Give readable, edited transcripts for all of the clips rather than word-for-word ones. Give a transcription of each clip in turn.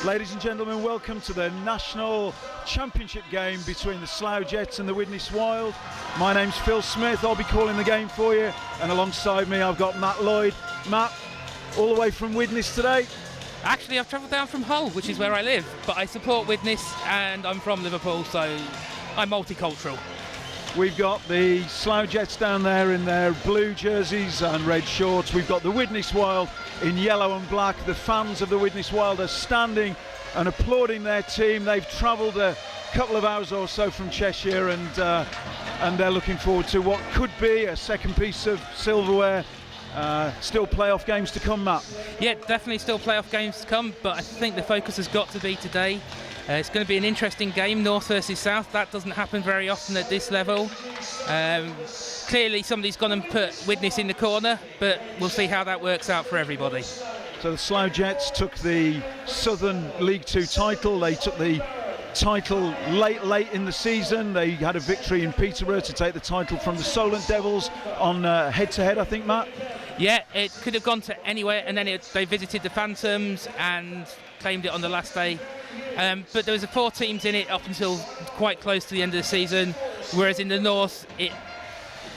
Ladies and gentlemen, welcome to the National Championship game between the Slough Jets and the Widnes Wild. My name's Phil Smith, I'll be calling the game for you, and alongside me I've got Matt Lloyd. Matt, all the way from Widnes today? Actually, I've travelled down from Hull, which is where I live, but I support Widnes and I'm from Liverpool, so I'm multicultural. We've got the Slough Jets down there in their blue jerseys and red shorts. We've got the Widnes Wild in yellow and black. The fans of the Widnes Wild are standing and applauding their team. They've travelled a couple of hours or so from Cheshire, and they're looking forward to what could be a second piece of silverware. Still playoff games to come, Matt. Yeah, definitely still playoff games to come, but I think the focus has got to be today. It's going to be an interesting game, North versus South. That doesn't happen very often at this level. Clearly somebody's gone and put Widnes in the corner, but we'll see how that works out for everybody. So the Slough Jets took the Southern League 2 title. They took the title late in the season. They had a victory in Peterborough to take the title from the Solent Devils on head-to-head, I think, Matt? Yeah, it could have gone to anywhere, and then they visited the Phantoms and claimed it on the last day. But there was 4 teams in it up until quite close to the end of the season, whereas in the North it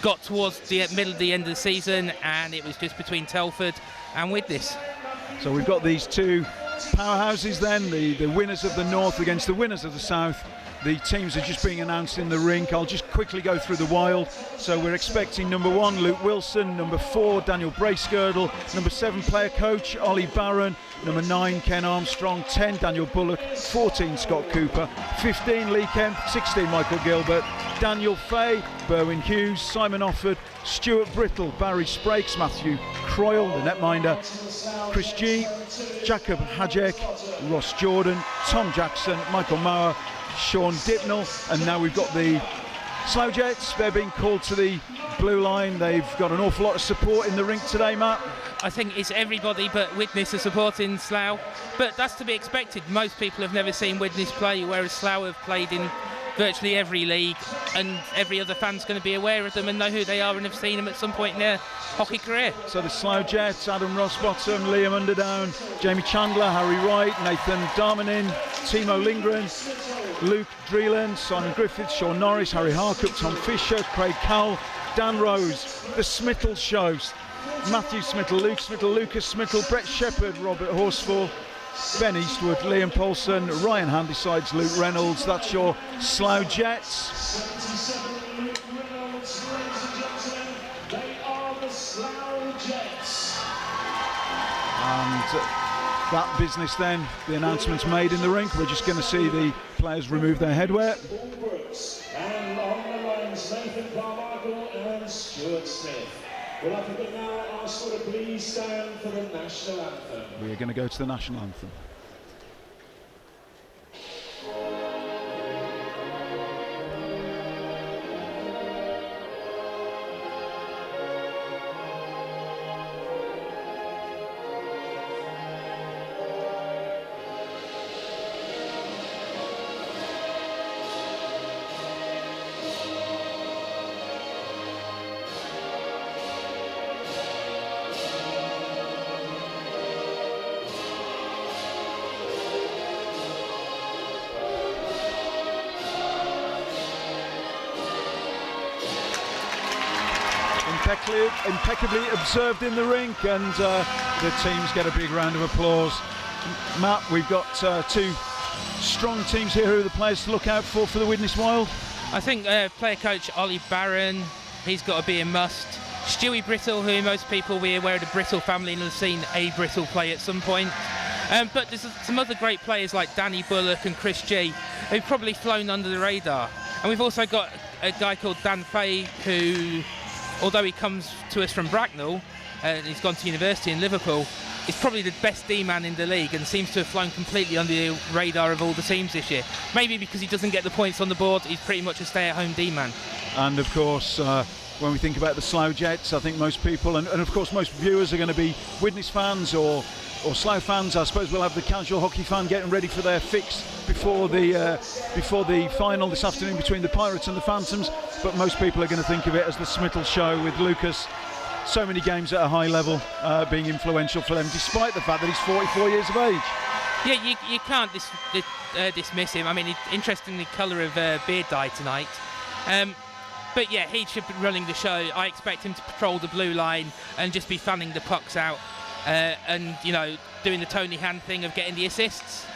got towards the middle of the end of the season and it was just between Telford and Widnes. So we've got these two powerhouses then, the winners of the North against the winners of the South. The teams are just being announced in the rink. I'll just quickly go through the Wild. So we're expecting number 1, Luke Wilson, number 4, Daniel Bracegirdle, number 7, player coach Ollie Barron, number 9, Ken Armstrong, 10, Daniel Bullock, 14, Scott Cooper, 15, Lee Kemp, 16, Michael Gilbert, Daniel Fay, Berwyn Hughes, Simon Offord, Stuart Brittle, Barry Sprakes, Matthew Croyle, the netminder, Chris G, Jacob Hajek, Ross Jordan, Tom Jackson, Michael Mauer, Sean Dipnell, and now we've got the Slough Jets. They're being called to the blue line. They've got an awful lot of support in the rink today, Matt. I think it's everybody but Widnes are supporting Slough, but that's to be expected. Most people have never seen Widnes play, whereas Slough have played in virtually every league, and every other fan's going to be aware of them and know who they are and have seen them at some point in their hockey career. So the Slough Jets, Adam Rossbottom, Liam Underdown, Jamie Chandler, Harry Wright, Nathan Darmanin, Timo Lindgren, Luke Dreeland, Simon Griffiths, Sean Norris, Harry Harcup, Tom Fisher, Craig Cowell, Dan Rose, the Smittle Show, Matthew Smittle, Luke Smittle, Lucas Smittle, Brett Shepherd, Robert Horsfall, Ben Eastwood, Liam Paulson, Ryan Handysides, Luke Reynolds. That's your Slough Jets. And that business then, the announcement's made in the rink. We're just going to see the players remove their headwear. And on the lines, Nathan Carmichael and Stuart Smith. Well, I think now ask you to please stand for the national anthem. We are going to go to the national anthem. Impeccably observed in the rink, and the teams get a big round of applause. Matt, we've got 2 strong teams here. Who are the players to look out for the Widnes Wild? I think player coach Ollie Barron, he's got to be a must. Stewie Brittle, who most people will be aware of the Brittle family and have seen a Brittle play at some point. But there's some other great players like Danny Bullock and Chris G, who've probably flown under the radar. And we've also got a guy called Dan Fay, who, although he comes to us from Bracknell and he's gone to university in Liverpool, is probably the best D-man in the league and seems to have flown completely under the radar of all the teams this year. Maybe because he doesn't get the points on the board, he's pretty much a stay-at-home D-man. And of course, when we think about the Slough Jets, I think most people, and of course most viewers, are going to be Widnes fans or Slough fans. I suppose we'll have the casual hockey fan getting ready for their fix before the final this afternoon between the Pirates and the Phantoms. But most people are going to think of it as the Smittle Show with Lucas. So many games at a high level being influential for them, despite the fact that he's 44 years of age. Yeah, you can't dismiss him. I mean, interestingly, colour of beard dye tonight. But yeah, he should be running the show. I expect him to patrol the blue line and just be fanning the pucks out and, you know, doing the Tony Hand thing of getting the assists.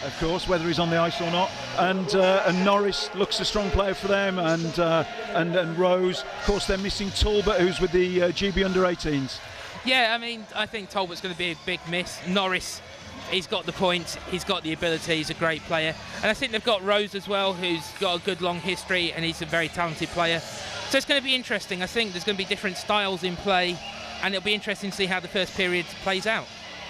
Of course, whether he's on the ice or not. And Norris looks a strong player for them, and Rose. Of course, they're missing Talbot, who's with the GB under-18s. Yeah, I mean, I think Talbot's going to be a big miss. Norris, he's got the points, he's got the ability, he's a great player. And I think they've got Rose as well, who's got a good long history, and he's a very talented player. So it's going to be interesting. I think there's going to be different styles in play, and it'll be interesting to see how the first period plays out.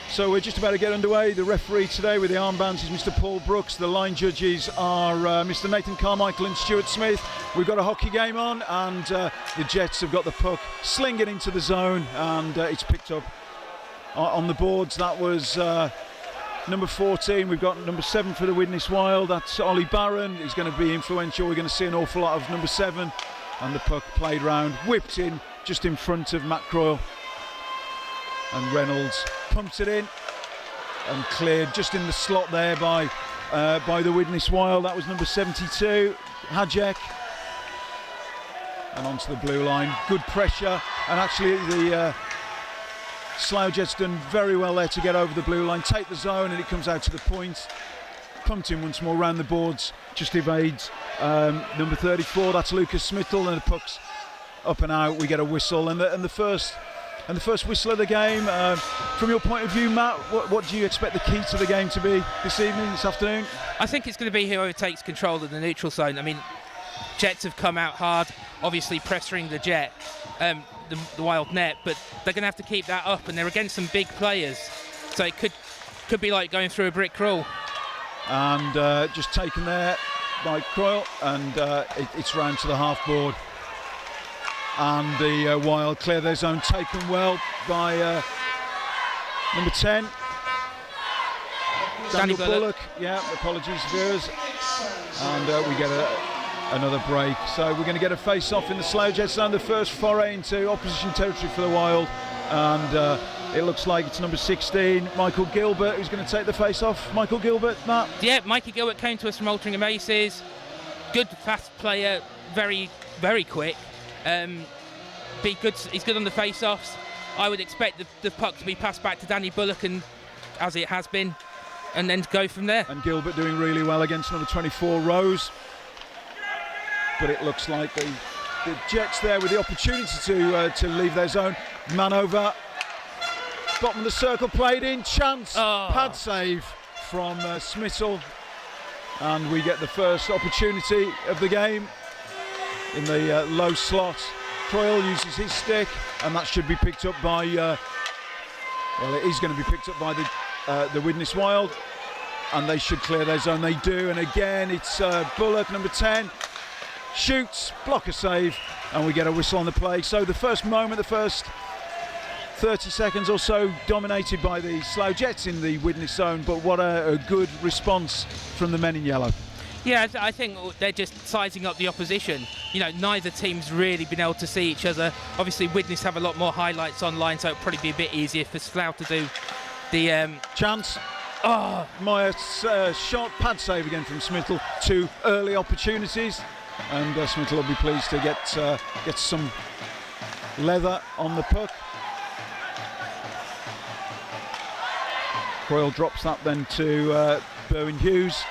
So we're just about to get underway. The referee today with the armbands is Mr. Paul Brooks. The line judges are Mr. Nathan Carmichael and Stuart Smith. We've got a hockey game on, and the Jets have got the puck slinging into the zone, and it's picked up on the boards. That was number 14. We've got number 7 for the Widnes Wild. That's Ollie Barron. He's going to be influential. We're going to see an awful lot of number 7, and the puck played round, whipped in just in front of Matt Croyle. And Reynolds pumps it in and cleared just in the slot there by the Widnes Wild. That was number 72, Hajek. And onto the blue line. Good pressure. And actually the Slough Jets done very well there to get over the blue line, take the zone, and it comes out to the point. Pumped in once more round the boards. Just evades number 34. That's Lucas Smithell, and the puck's up and out. We get a whistle, and the first whistle of the game. From your point of view, Matt, what do you expect the key to the game to be this evening, this afternoon? I think it's going to be whoever takes control of the neutral zone. I mean, Jets have come out hard, obviously pressuring the the Wild net, but they're going to have to keep that up, and they're against some big players, so it could be like going through a brick crawl. And just taken there by Croyle, and it's round to the half board. And the Wild clear their zone, taken well by number 10, Daniel Bullock. Yeah, apologies, viewers. And we get another break. So we're going to get a face-off in the Slough Jets zone, the first foray into opposition territory for the Wild. And it looks like it's number 16, Michael Gilbert, who's going to take the face-off. Michael Gilbert, Matt? Yeah, Mikey Gilbert came to us from Altrincham Aces. Good, fast player, very, very quick. Be good. He's good on the face-offs. I would expect the puck to be passed back to Danny Bullock, and as it has been, and then to go from there. And Gilbert doing really well against number 24, Rose. But it looks like the Jets there with the opportunity to leave their zone. Man over, bottom of the circle, played in, chance, pad save from Smithell, and we get the first opportunity of the game in the low slot. Croyle uses his stick, and that should be picked up by well, it is going to be picked up by the Widnes Wild, and they should clear their zone. They do, and again it's Bullock, number 10, shoots, blocker save, and we get a whistle on the play. So the first moment, the first 30 seconds or so dominated by the Slough Jets in the Widnes zone, but what a good response from the men in yellow. Yeah, I think they're just sizing up the opposition. You know, neither team's really been able to see each other. Obviously, Widnes have a lot more highlights online, so it'll probably be a bit easier for Slough to do the... Chance. Oh, Myers shot, pad save again from Smithell. 2 early opportunities, and Smithell will be pleased to get some leather on the puck. Croyle drops that then to Berwyn Hughes.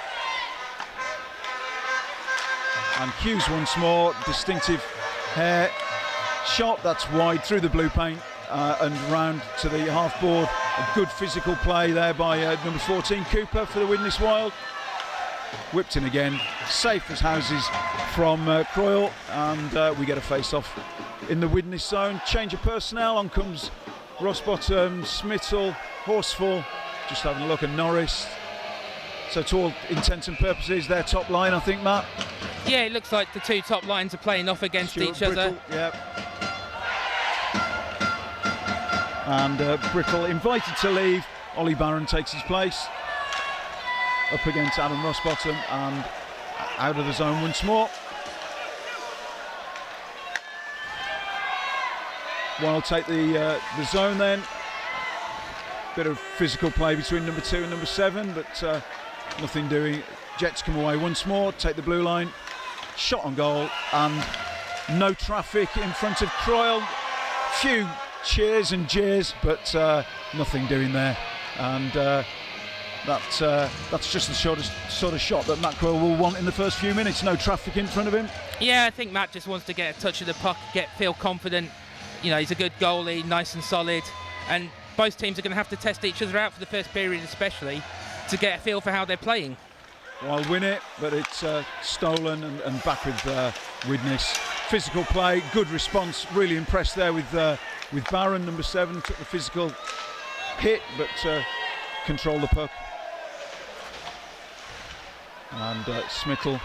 And Hughes once more, distinctive hair shot, that's wide through the blue paint and round to the half board. A good physical play there by number 14, Cooper, for the Widnes Wild. Whipped in again, safe as houses from Croyle, and we get a face-off in the Widnes zone. Change of personnel, on comes Rossbottom, Smithell, Horsfall, just having a look at Norris. So to all intents and purposes, their top line, I think, Matt? Yeah, it looks like the 2 top lines are playing off against each other. Yeah. And Brittle invited to leave. Ollie Barron takes his place. Up against Adam Rossbottom, and out of the zone once more. Wild take the zone then. Bit of physical play between number 2 and number 7, but nothing doing. Jets come away once more, take the blue line, shot on goal, and no traffic in front of Croyle. Few cheers and jeers, but nothing doing there. And that's just the sort of shot that Matt Croyle will want in the first few minutes. No traffic in front of him. Yeah, I think Matt just wants to get a touch of the puck, feel confident. You know, he's a good goalie, nice and solid, and both teams are going to have to test each other out for the first period especially to get a feel for how they're playing. Well, win it, but it's stolen and back with Widnes. Physical play, good response, really impressed there with Barron, number 7, took the physical hit, but controlled the puck. And Smittle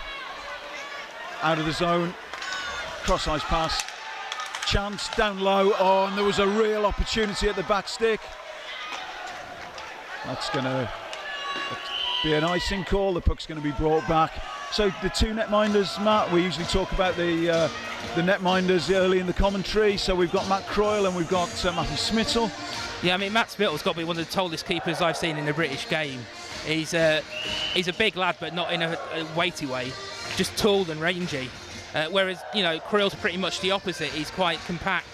out of the zone, cross ice pass, chance down low, and there was a real opportunity at the back stick. That's going to be an icing call. The puck's going to be brought back. So the 2 netminders, Matt, we usually talk about the netminders early in the commentary. So we've got Matt Croyle and we've got Matthew Smittle. Yeah, I mean, Matt Smittle's got to be one of the tallest keepers I've seen in the British game. He's a big lad, but not in a weighty way, just tall and rangy. Whereas, you know, Croyle's pretty much the opposite. He's quite compact.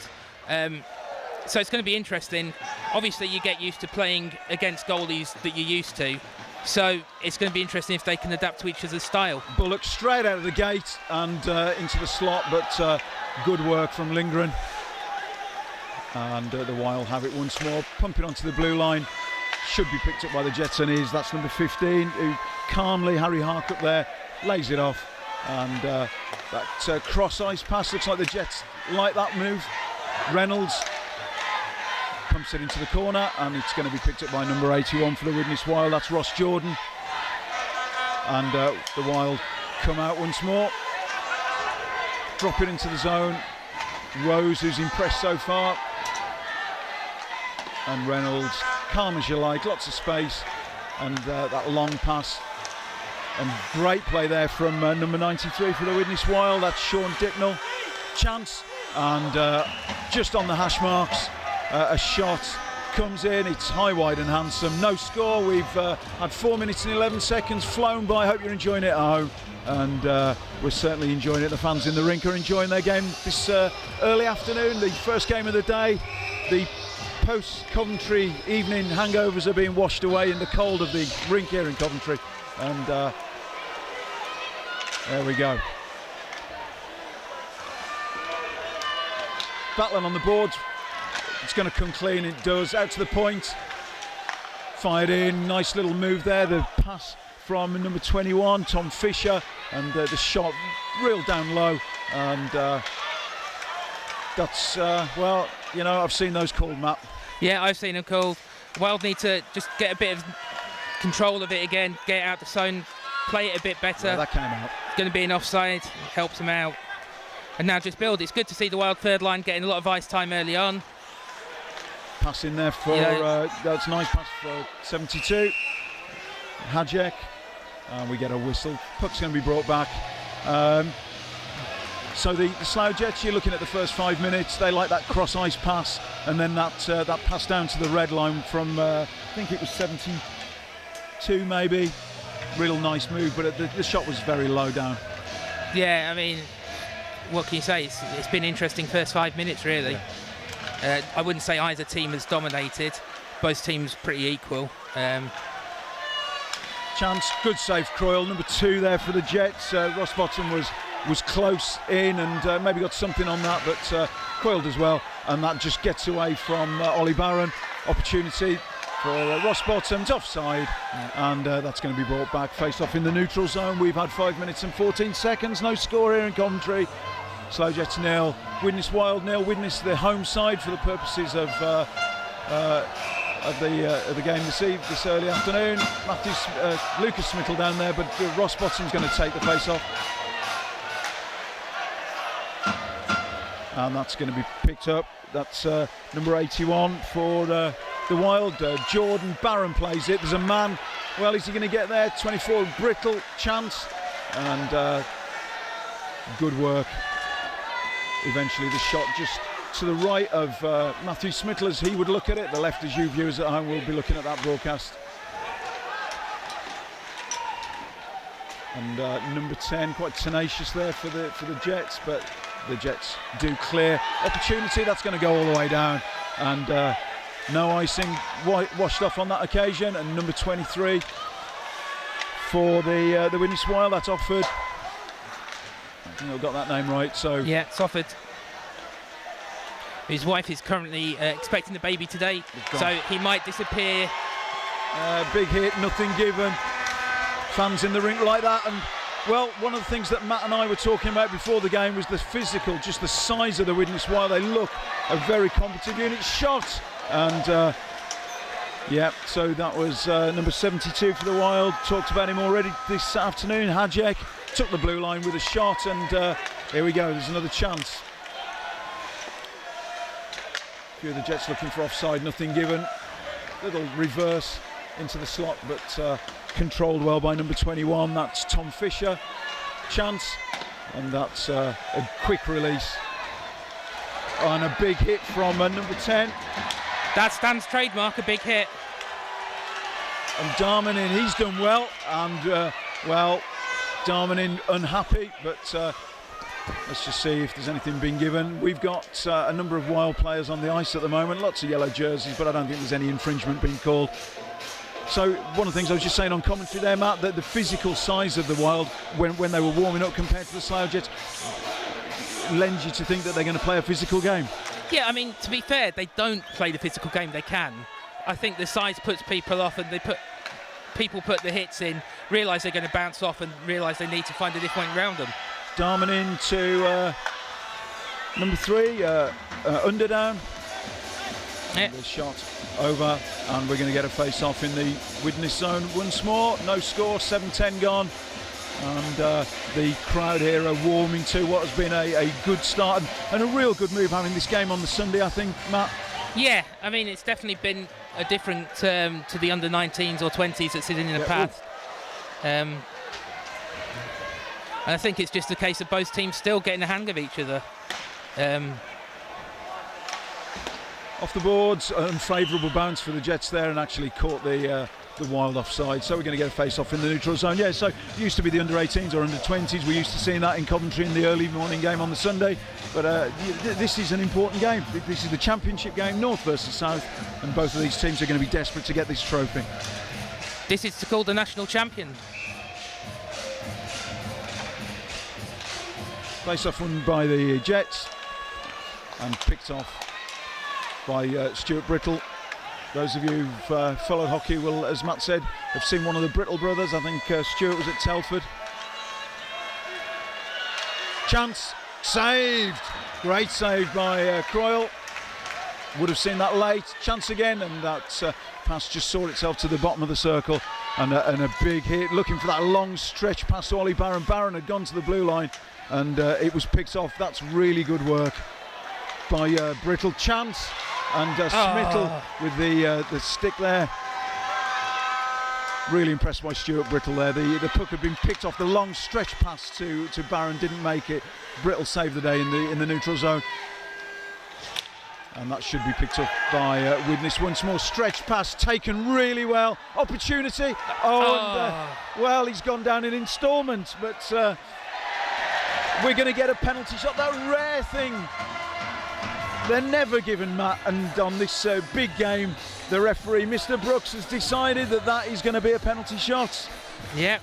So it's going to be interesting. Obviously, you get used to playing against goalies that you're used to. So it's going to be interesting if they can adapt to each other's style. Bullock straight out of the gate and into the slot, but good work from Lindgren. And the Wild have it once more, pumping onto the blue line. Should be picked up by the Jets, and is. That's number 15, who calmly, Harry Harkup there, lays it off. And that cross ice pass, looks like the Jets like that move. Reynolds pumps it into the corner, and it's going to be picked up by number 81 for the Widnes Wild. That's Ross Jordan. And the Wild come out once more, drop it into the zone. Rose, who's impressed so far, and Reynolds, calm as you like, lots of space, and that long pass. And great play there from number 93 for the Widnes Wild. That's Sean Dicknell. Chance, and just on the hash marks, a shot comes in. It's high, wide and handsome. No score. We've had 4 minutes and 11 seconds flown by. I hope you're enjoying it at home, and we're certainly enjoying it. The fans in the rink are enjoying their game this early afternoon, the first game of the day. The post-Coventry evening hangovers are being washed away in the cold of the rink here in Coventry. And there we go. Battling on the boards. It's going to come clean. It does. Out to the point. Fired in. Nice little move there. The pass from number 21, Tom Fisher. And the shot real down low. And that's, well, you know, I've seen those called, Matt. Yeah, I've seen them called. Wild need to just get a bit of control of it again, get it out the zone, play it a bit better. Yeah, that came out. It's going to be an offside, helps them out. And now just build. It's good to see the Wild third line getting a lot of ice time early on. Pass in there for, that's a nice pass for 72. Hajek. And we get a whistle. Puck's going to be brought back. So the Slough Jets, you're looking at the first 5 minutes. They like that cross ice pass, and then that pass down to the red line from I think it was 72 maybe. Real nice move, but the shot was very low down. Yeah, I mean, what can you say? It's been interesting first 5 minutes really. Yeah. I wouldn't say either team has dominated. Both teams pretty equal. Chance, good save, Croyle. Number 2 there for the Jets. Rossbottom was close in and maybe got something on that, but Croyle does well, and that just gets away from Ollie Barron. Opportunity for Rossbottom. It's offside, and that's going to be brought back. Face off in the neutral zone. We've had 5 minutes and 14 seconds. No score here in Coventry. Slough Jets 0, Widnes Wild 0. Widnes the home side for the purposes of the game this early afternoon. Lucas Smittle down there, but Rossbottom's going to take the face off. And that's going to be picked up. That's number 81 for the Wild. Jordan Barron plays it. There's a man. Well, is he going to get there? 24, Brittle, chance. And good work. Eventually the shot just to the right of Matthew Smittle as he would look at it. The left, as you viewers at home will be looking at that broadcast. And number 10, quite tenacious there for the Jets, but the Jets do clear. Opportunity, that's going to go all the way down. And no icing washed off on that occasion. And number 23 for the Widnes Wild, that's Offord. I think I've got that name right. So yeah, it's Offord. His wife is currently expecting the baby today, so he might disappear. Big hit, nothing given. Fans in the rink like that, and well, one of the things that Matt and I were talking about before the game was the physical, just the size of the Widnes Wild. They look a very competent unit. Shot, and yeah, so that was number 72 for the Wild. Talked about him already this afternoon. Hajek took the blue line with a shot, and here we go. There's another chance. A few of the Jets looking for offside, nothing given. Little reverse into the slot, but controlled well by number 21. That's Tom Fisher. Chance, and that's a quick release. And a big hit from number 10. That's Dan's trademark, a big hit. And Darmanin, he's done well, and well, Darmanin unhappy, but let's just see if there's anything being given. We've got a number of Wild players on the ice at the moment, lots of yellow jerseys, but I don't think there's any infringement being called. So one of the things I was just saying on commentary there, Matt, that the physical size of the Wild when they were warming up compared to the Slough Jets lends you to think that they're going to play a physical game. Yeah, I mean, to be fair, they don't play the physical game. They can. I think the size puts people off, and people put the hits in, realise they're going to bounce off, and realise they need to find a different way around them. Darmanin to number 3, Underdown. Yeah. The shot over, and we're going to get a face-off in the Widnes zone once more. No score, 7-10 gone, and the crowd here are warming to what has been a good start and a real good move having this game on the Sunday, I think, Matt. Yeah, I mean, it's definitely been a different to the under-19s or 20s that's sitting in the past. And I think it's just a case of both teams still getting the hang of each other. Off the boards, unfavourable bounce for the Jets there, and actually caught the Wild offside. So we're going to get a face-off in the neutral zone. Yeah, so it used to be the under-18s or under-20s. We're used to seeing that in Coventry in the early morning game on the Sunday. But this is an important game. This is the championship game, North versus South, and both of these teams are going to be desperate to get this trophy. This is called the national champion. Face-off won by the Jets and picked off by Stuart Brittle. Those of you who've followed hockey will, as Matt said, have seen one of the Brittle brothers. I think Stuart was at Telford. Chance, saved. Great save by Croyle. Would have seen that late. Chance again, and that pass just saw itself to the bottom of the circle, and a big hit. Looking for that long stretch past Ollie Barron. Barron had gone to the blue line, and it was picked off. That's really good work by Brittle. Chance, and Smittle with the stick there. Really impressed by Stuart Brittle there. The puck had been picked off. The long stretch pass to Barron didn't make it. Brittle saved the day in the neutral zone. And that should be picked up by Widnes once more. Stretch pass taken really well. Opportunity. Well, he's gone down in instalments, but we're going to get a penalty shot. That rare thing. They're never given, Matt, and on this big game, the referee, Mr. Brooks, has decided that is going to be a penalty shot. Yep.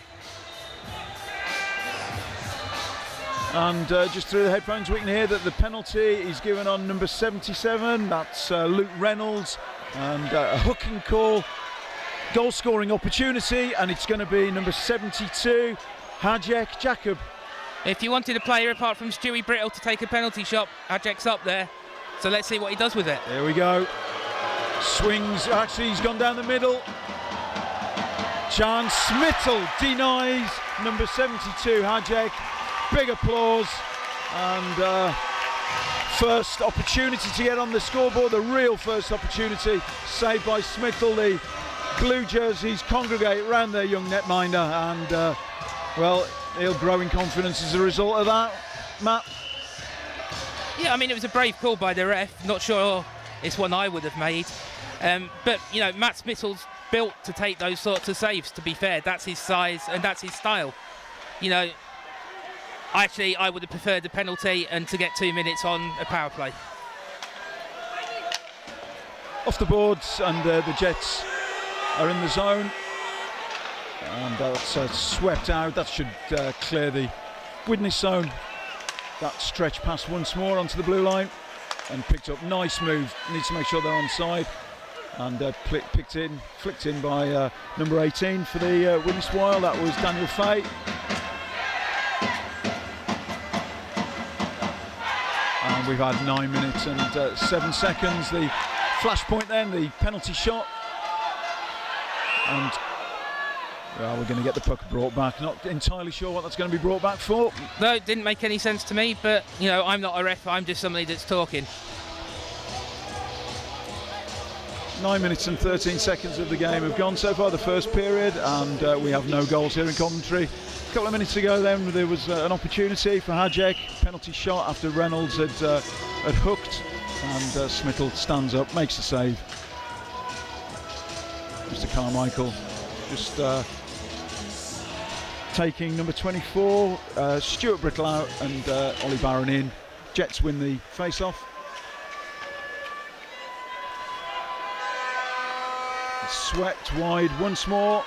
And just through the headphones, we can hear that the penalty is given on number 77. That's Luke Reynolds, and a hooking call, goal-scoring opportunity, and it's going to be number 72, Hajek Jacob. If you wanted a player apart from Stewie Brittle to take a penalty shot, Hajek's up there. So let's see what he does with it. There we go. Swings. Actually, he's gone down the middle. Chance. Smittle denies number 72, Hajek. Big applause. And first opportunity to get on the scoreboard. The real first opportunity. Saved by Smittle. The blue jerseys congregate around their young netminder. And, well, he'll grow in confidence as a result of that. Matt? Yeah, I mean, it was a brave call by the ref. Not sure it's one I would have made. But, you know, Matt Smittle's built to take those sorts of saves, to be fair. That's his size and that's his style. You know, actually, I would have preferred the penalty and to get 2 minutes on a power play. Off the boards, and the Jets are in the zone. And that's swept out. That should clear the Widnes zone. That stretch pass once more onto the blue line and picked up. Nice move. Needs to make sure they're onside. And flicked in by number 18 for the Widnes Wild. That was Daniel Fay. And we've had 9 minutes and 7 seconds. The flashpoint then, the penalty shot. And well, we're going to get the puck brought back. Not entirely sure what that's going to be brought back for. No, it didn't make any sense to me, but, you know, I'm not a ref, I'm just somebody that's talking. 9 minutes and 13 seconds of the game have gone so far, the first period, and we have no goals here in Coventry. A couple of minutes ago then, there was an opportunity for Hajek, penalty shot after Reynolds had hooked, and Smittle stands up, makes the save. Mr. Carmichael just taking number 24, Stuart Brittle out, and Ollie Barron in. Jets win the face-off. Swept wide once more.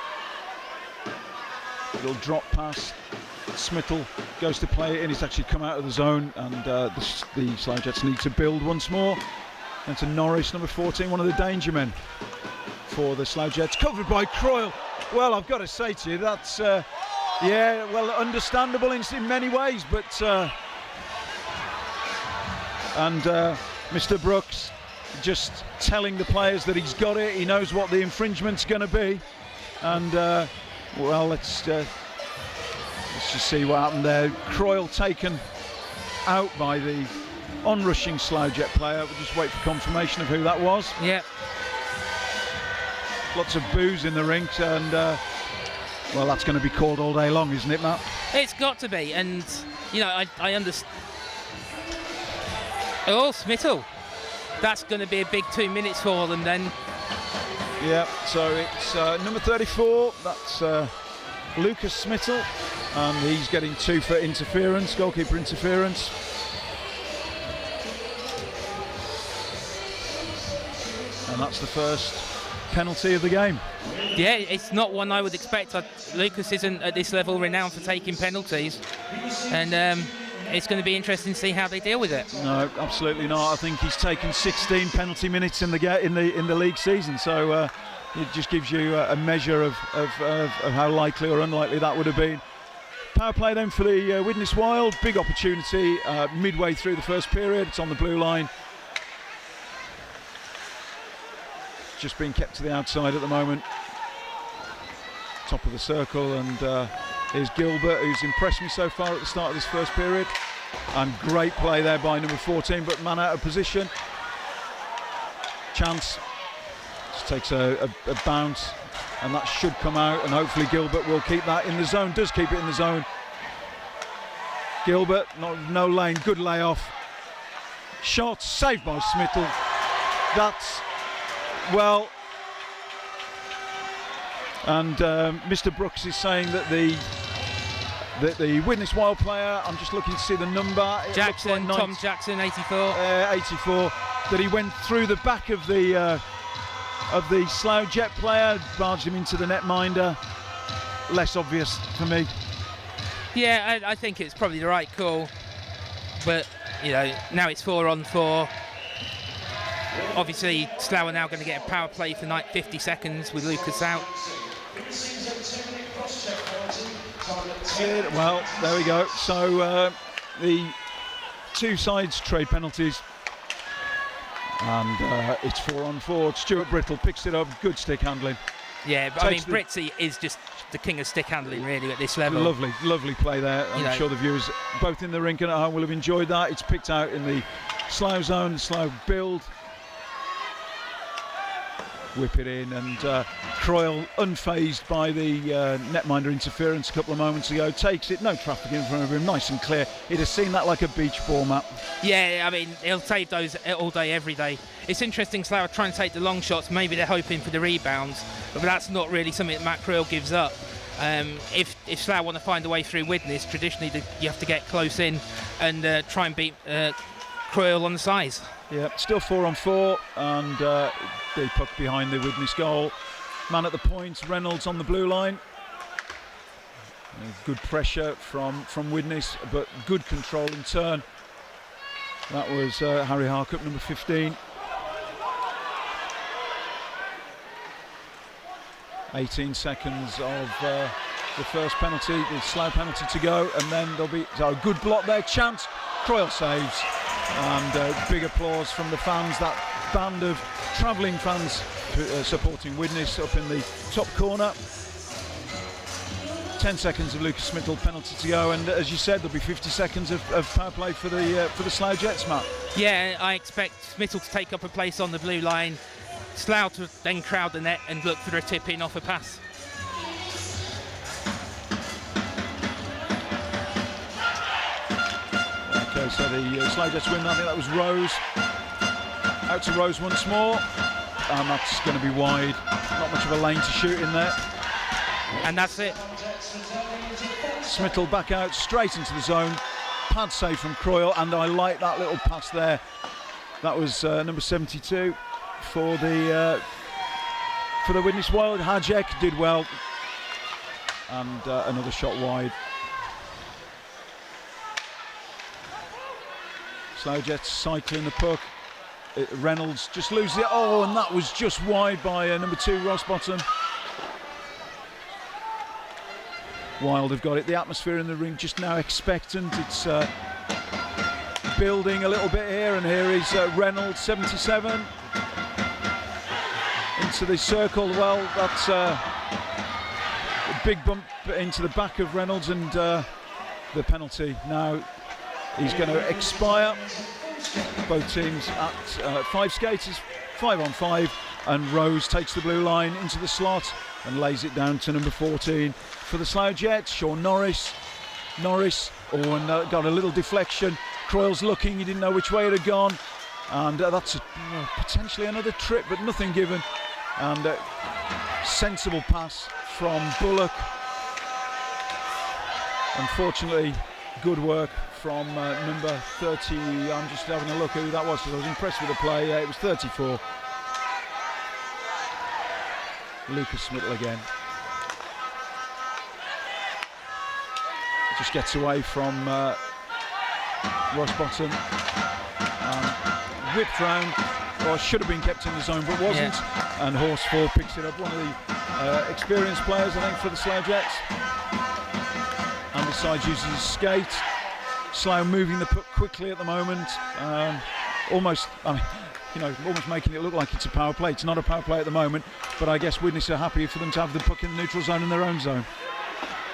Little drop pass. Smittle goes to play it in. It's actually come out of the zone, and the Slough Jets need to build once more. And to Norris, number 14, one of the danger men for the Slough Jets, covered by Croyle. Well, I've got to say to you, that's yeah, well, understandable in many ways, but Mr. Brooks just telling the players that he's got it, he knows what the infringement's going to be, and well, let's just see what happened there. Croyle taken out by the onrushing Slough Jet player. We'll just wait for confirmation of who that was. Yeah. Lots of boos in the rink, and well, that's going to be called all day long, isn't it, Matt? It's got to be, and you know, I understand. Oh, Smittle. That's going to be a big 2 minutes for them then. Yeah, so it's number 34, that's Lucas Smittle, and he's getting 2 for interference, goalkeeper interference. And that's the first penalty of the game. Yeah, it's not one I would expect. Lucas isn't at this level renowned for taking penalties, and it's going to be interesting to see how they deal with it. No, absolutely not. I think he's taken 16 penalty minutes in the league season, so it just gives you a measure of how likely or unlikely that would have been. Power play then for the Widnes Wild. Big opportunity midway through the first period. It's on the blue line. Just being kept to the outside at the moment. Top of the circle, and here's Gilbert, who's impressed me so far at the start of this first period. And great play there by number 14, but man out of position. Chance. Just takes a bounce, and that should come out, and hopefully Gilbert will keep that in the zone. Does keep it in the zone. Gilbert, no lane, good layoff. Shot, saved by Smittle. That's, well, and Mr. Brooks is saying that the Widnes Wild player, I'm just looking to see the number. Jackson, like Tom Jackson, 84. 84. That he went through the back of the Slough Jet player, barged him into the netminder. Less obvious for me. Yeah, I think it's probably the right call, but you know, now it's 4-on-4. Obviously, Slough are now going to get a power play for 50 seconds with Lucas out. Well, there we go. So the two sides trade penalties, and it's 4-on-4. Stuart Brittle picks it up, good stick handling. Yeah, but I mean, Britzy is just the king of stick handling, really, at this level. Lovely play there. I'm sure the viewers, both in the rink and at home, will have enjoyed that. It's picked out in the Slough zone, Slough build. whip it in, and Croyle, unfazed by the netminder interference a couple of moments ago, takes it, no traffic in front of him, nice and clear. He'd have seen that like a beach ball, Matt. Yeah, I mean, he'll take those all day, every day. It's interesting, Slough are trying to take the long shots, maybe they're hoping for the rebounds, but that's not really something that Matt Croyle gives up. If Slough want to find a way through Widnes, traditionally you have to get close in and try and beat Croyle on the size. Yeah, still 4-on-4, and the puck behind the Widnes goal. Man at the point, Reynolds on the blue line. Good pressure from Widnes, but good control in turn. That was Harry Harkup, number 15. 18 seconds of the first penalty, the Slough penalty to go, and then there'll be a good block there, chance, Croyle saves, and big applause from the fans, that band of travelling fans supporting Widnes up in the top corner. 10 seconds of Lucas Smittle penalty to go, and as you said, there'll be 50 seconds of power play for the Slough Jets, Matt. Yeah, I expect Smittle to take up a place on the blue line, Slough to then crowd the net and look for a tip in off a pass. Okay, so the Slough Jets win. I think that was Rose. Out to Rose once more, and that's going to be wide. Not much of a lane to shoot in there. And that's it. Smittle back out, straight into the zone. Pad save from Croyle, and I like that little pass there. That was number 72 for the Widnes Wild. Hajek did well, and another shot wide. Slough Jets cycling the puck. Reynolds just loses it. Oh, and that was just wide by number 2 Rossbottom. Wild have got it. The atmosphere in the ring just now expectant. It's building a little bit here, and here is Reynolds, 77. Into the circle. Well, that's a big bump into the back of Reynolds, and the penalty now is going to expire. Both teams at 5 skaters, 5-on-5, and Rose takes the blue line into the slot and lays it down to number 14 for the Slough Jets. Sean Norris, and got a little deflection. Croyle's looking, he didn't know which way it had gone, and that's potentially another trip, but nothing given. And sensible pass from Bullock. Unfortunately, good work from number 30. I'm just having a look who that was, because I was impressed with the play. It was 34. Lucas Smittle again. Just gets away from Rossbottom. Whipped round, or should have been kept in the zone but wasn't. Yeah. And Horsfall picks it up. One of the experienced players, I think, for the Slough Jets. And besides, uses his skate. Slough moving the puck quickly at the moment. Almost making it look like it's a power play. It's not a power play at the moment, but I guess Widnes are happy for them to have the puck in the neutral zone in their own zone.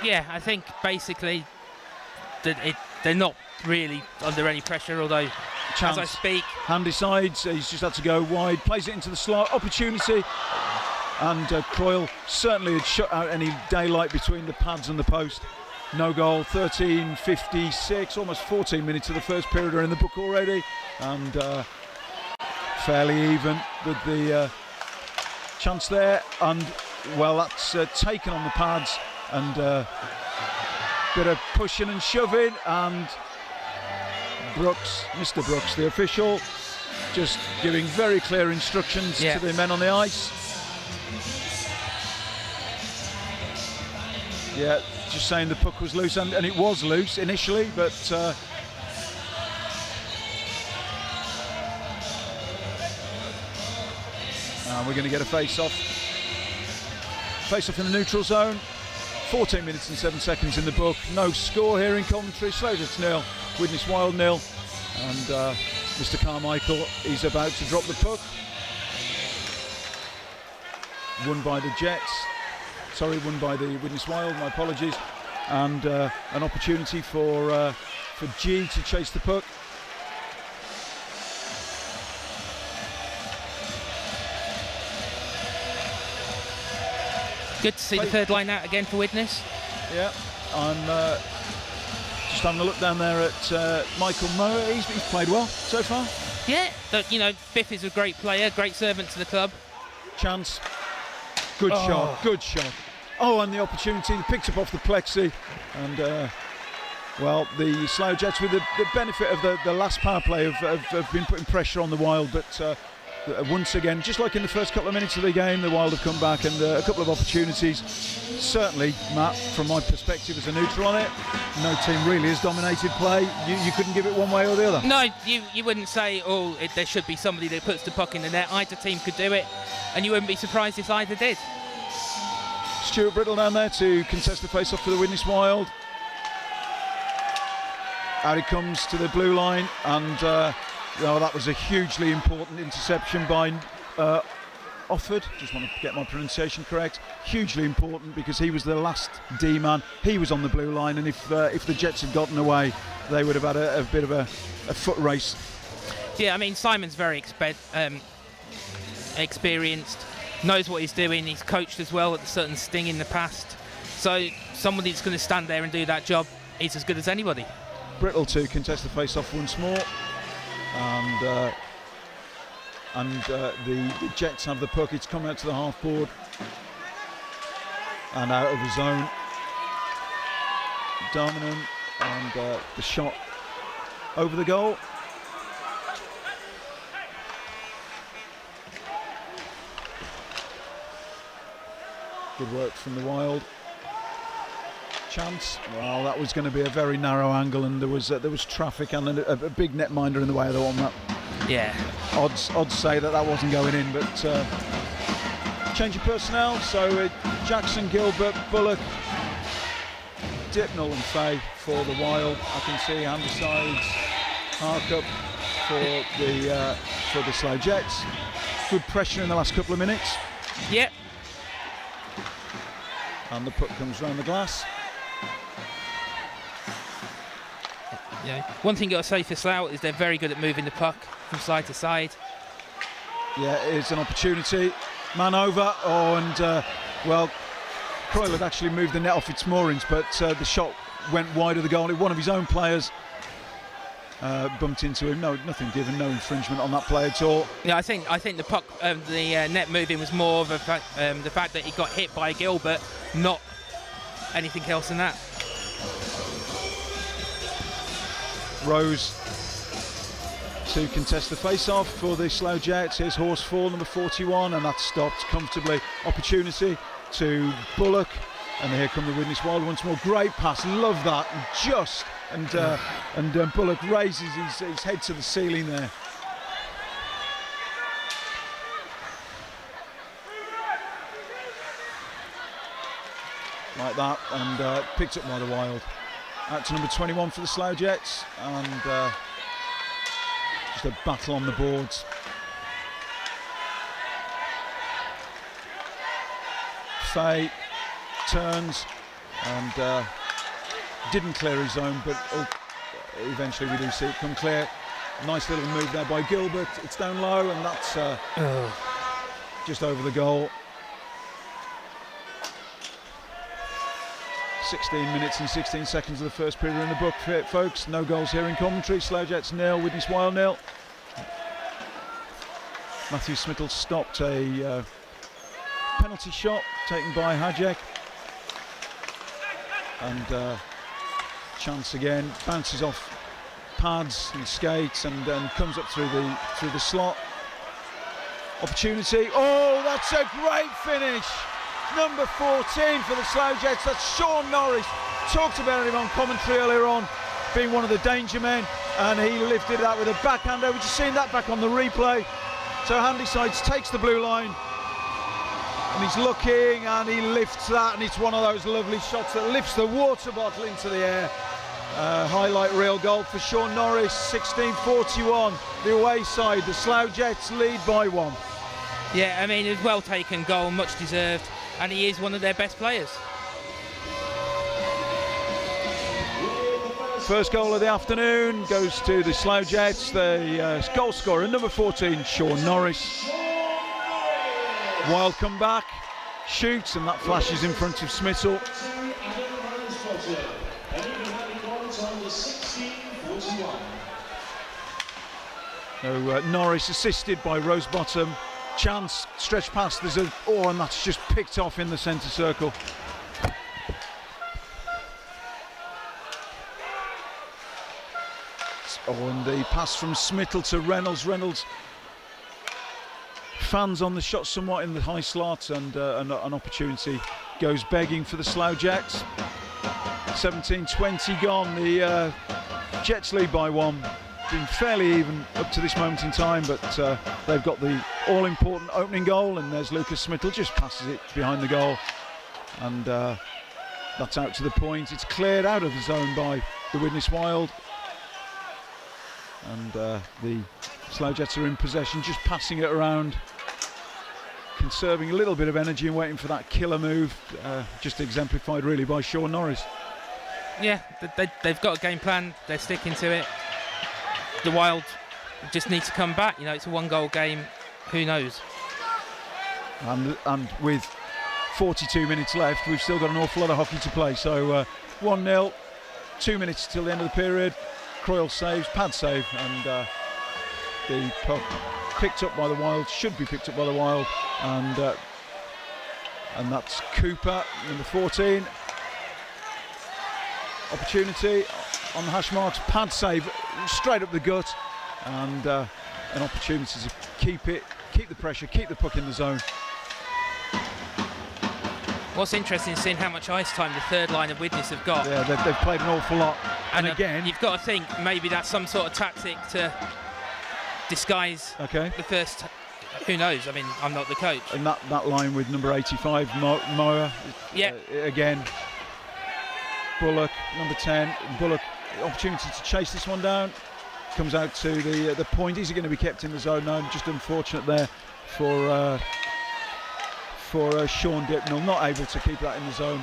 Yeah, I think basically they're not really under any pressure, although Chance. As I speak. Hand decides, he's just had to go wide, plays it into the slot, opportunity, and Croyle certainly had shut out any daylight between the pads and the post. No goal, 13:56, almost 14 minutes of the first period are in the book already, and fairly even with the chance there, and well, that's taken on the pads, and bit of pushing and shoving, and Brooks, Mr. Brooks, the official, just giving very clear instructions to the men on the ice. Yeah, just saying the puck was loose, and it was loose initially, but we're going to get a face-off. Face-off in the neutral zone. 14 minutes and 7 seconds in the book. No score here in Coventry. Slough Jets 0, Widnes Wild 0. And Mr. Carmichael is about to drop the puck. Won by the Jets. Sorry, won by the Widnes Wild, my apologies. And an opportunity for G to chase the puck. Good to see the third line out again for Widnes. Yeah, I'm just having a look down there at Michael Moore. He's played well so far. Yeah, you know, Biff is a great player, great servant to the club. Chance. Good shot, good shot. Oh, and the opportunity, he picked up off the plexi. And, well, the Slough Jets, with the benefit of the last power play, have been putting pressure on the Wild. But once again, just like in the first couple of minutes of the game, the Wild have come back, and a couple of opportunities. Certainly, Matt, from my perspective as a neutral on it, no team really has dominated play. You couldn't give it one way or the other. No, you wouldn't say, there should be somebody that puts the puck in the net. Either team could do it, and you wouldn't be surprised if either did. Stuart Brittle down there to contest the face-off for the Widnes Wild. Out he comes to the blue line, and that was a hugely important interception by Offord. Just want to get my pronunciation correct. Hugely important, because he was the last D-man. He was on the blue line, and if the Jets had gotten away, they would have had a bit of a foot race. Yeah, I mean, Simon's very experienced, knows what he's doing. He's coached as well at a certain Sting in the past. So somebody that's going to stand there and do that job is as good as anybody. Brittle to contest the face-off once more, and the Jets have the puck. It's come out to the half board and out of the zone. Dominant, and the shot over the goal. Good work from the Wild. Chance. Well, that was going to be a very narrow angle, and there was traffic and a big netminder in the way of the one. That, yeah. Odds say that wasn't going in, but change of personnel. So Jackson, Gilbert, Bullock, Dipnell and Fay for the Wild. I can see Andersides, Harkup for the Slough Jets. Good pressure in the last couple of minutes. Yep. And the puck comes round the glass. Yeah. One thing you've got to say for Slough is they're very good at moving the puck from side to side. Yeah, it's an opportunity. Man over, Croyle had actually moved the net off its moorings, but the shot went wide of the goal. One of his own players bumped into him. No, nothing given, no infringement on that play at all. Yeah, I think the puck, the net moving was more of the fact that he got hit by Gilbert, not anything else than that. Rose to contest the face-off for the Slough Jets. Here's Horsfall, number 41, and that's stopped comfortably. Opportunity to Bullock, and here come the Widnes Wild once more. Great pass, love that, and Bullock raises his head to the ceiling there. Like that, and picked up by the Wild. Out to number 21 for the Slough Jets, and just a battle on the boards. Fay turns and didn't clear his zone, but eventually we do see it come clear. Nice little move there by Gilbert. It's down low, and that's just over the goal. 16 minutes and 16 seconds of the first period in the book, folks. No goals here in Coventry. Slough Jets 0, Widnes Wild 0. Matthew Smittle stopped a penalty shot taken by Hajek, and chance again, bounces off pads and skates and comes up through the slot. Opportunity. Oh, that's a great finish. Number 14 for the Slough Jets, that's Sean Norris. Talked about him on commentary earlier on, being one of the danger men, and he lifted that with a backhander. We've just seen that back on the replay. So Handysides takes the blue line, and he's looking, and he lifts that, and it's one of those lovely shots that lifts the water bottle into the air. Highlight reel goal for Sean Norris. 16:41, the away side. The Slough Jets lead by 1. Yeah, I mean, it was well taken goal, much deserved, and he is one of their best players. First goal of the afternoon goes to the Slough Jets. The goal scorer, number 14, Sean Norris. Wild come back. shoots, and that flashes in front of Smittle. So Norris assisted by Rosebottom. Chance, stretch pass, there's a, oh, and that's just picked off in the centre circle. Oh, and the pass from Smittle to Reynolds. Reynolds fans on the shot somewhat in the high slot, and an opportunity goes begging for the Slough Jets. 17-20 gone, the Jets lead by 1. Been fairly even up to this moment in time, but they've got the all-important opening goal, and there's Lucas Smittle, just passes it behind the goal, and that's out to the point. It's cleared out of the zone by the Widnes Wild, and the Slough Jets are in possession, just passing it around, conserving a little bit of energy and waiting for that killer move, just exemplified really by Sean Norris. Yeah, they've got a game plan, they're sticking to it. The Wild just need to come back, you know, it's a 1-goal game, who knows. And with 42 minutes left, we've still got an awful lot of hockey to play, so 1-0, 2 minutes till the end of the period. Croyle saves, pad save, and the puck picked up by the Wild, should be picked up by the Wild, and that's Cooper, number 14. Opportunity on the hash marks, pad save straight up the gut, and an opportunity to keep the pressure, keep the puck in the zone. What's interesting is seeing how much ice time the third line of Widnes have got. Yeah, they've played an awful lot, and again you've got to think maybe that's some sort of tactic to disguise the first. Who knows? I mean, I'm not the coach. And that line with number 85, Moa. Yeah. Again, Bullock, number 10. Bullock, opportunity to chase this one down. Comes out to the point. Is he going to be kept in the zone? No, just unfortunate there for Sean Dipnell, not able to keep that in the zone.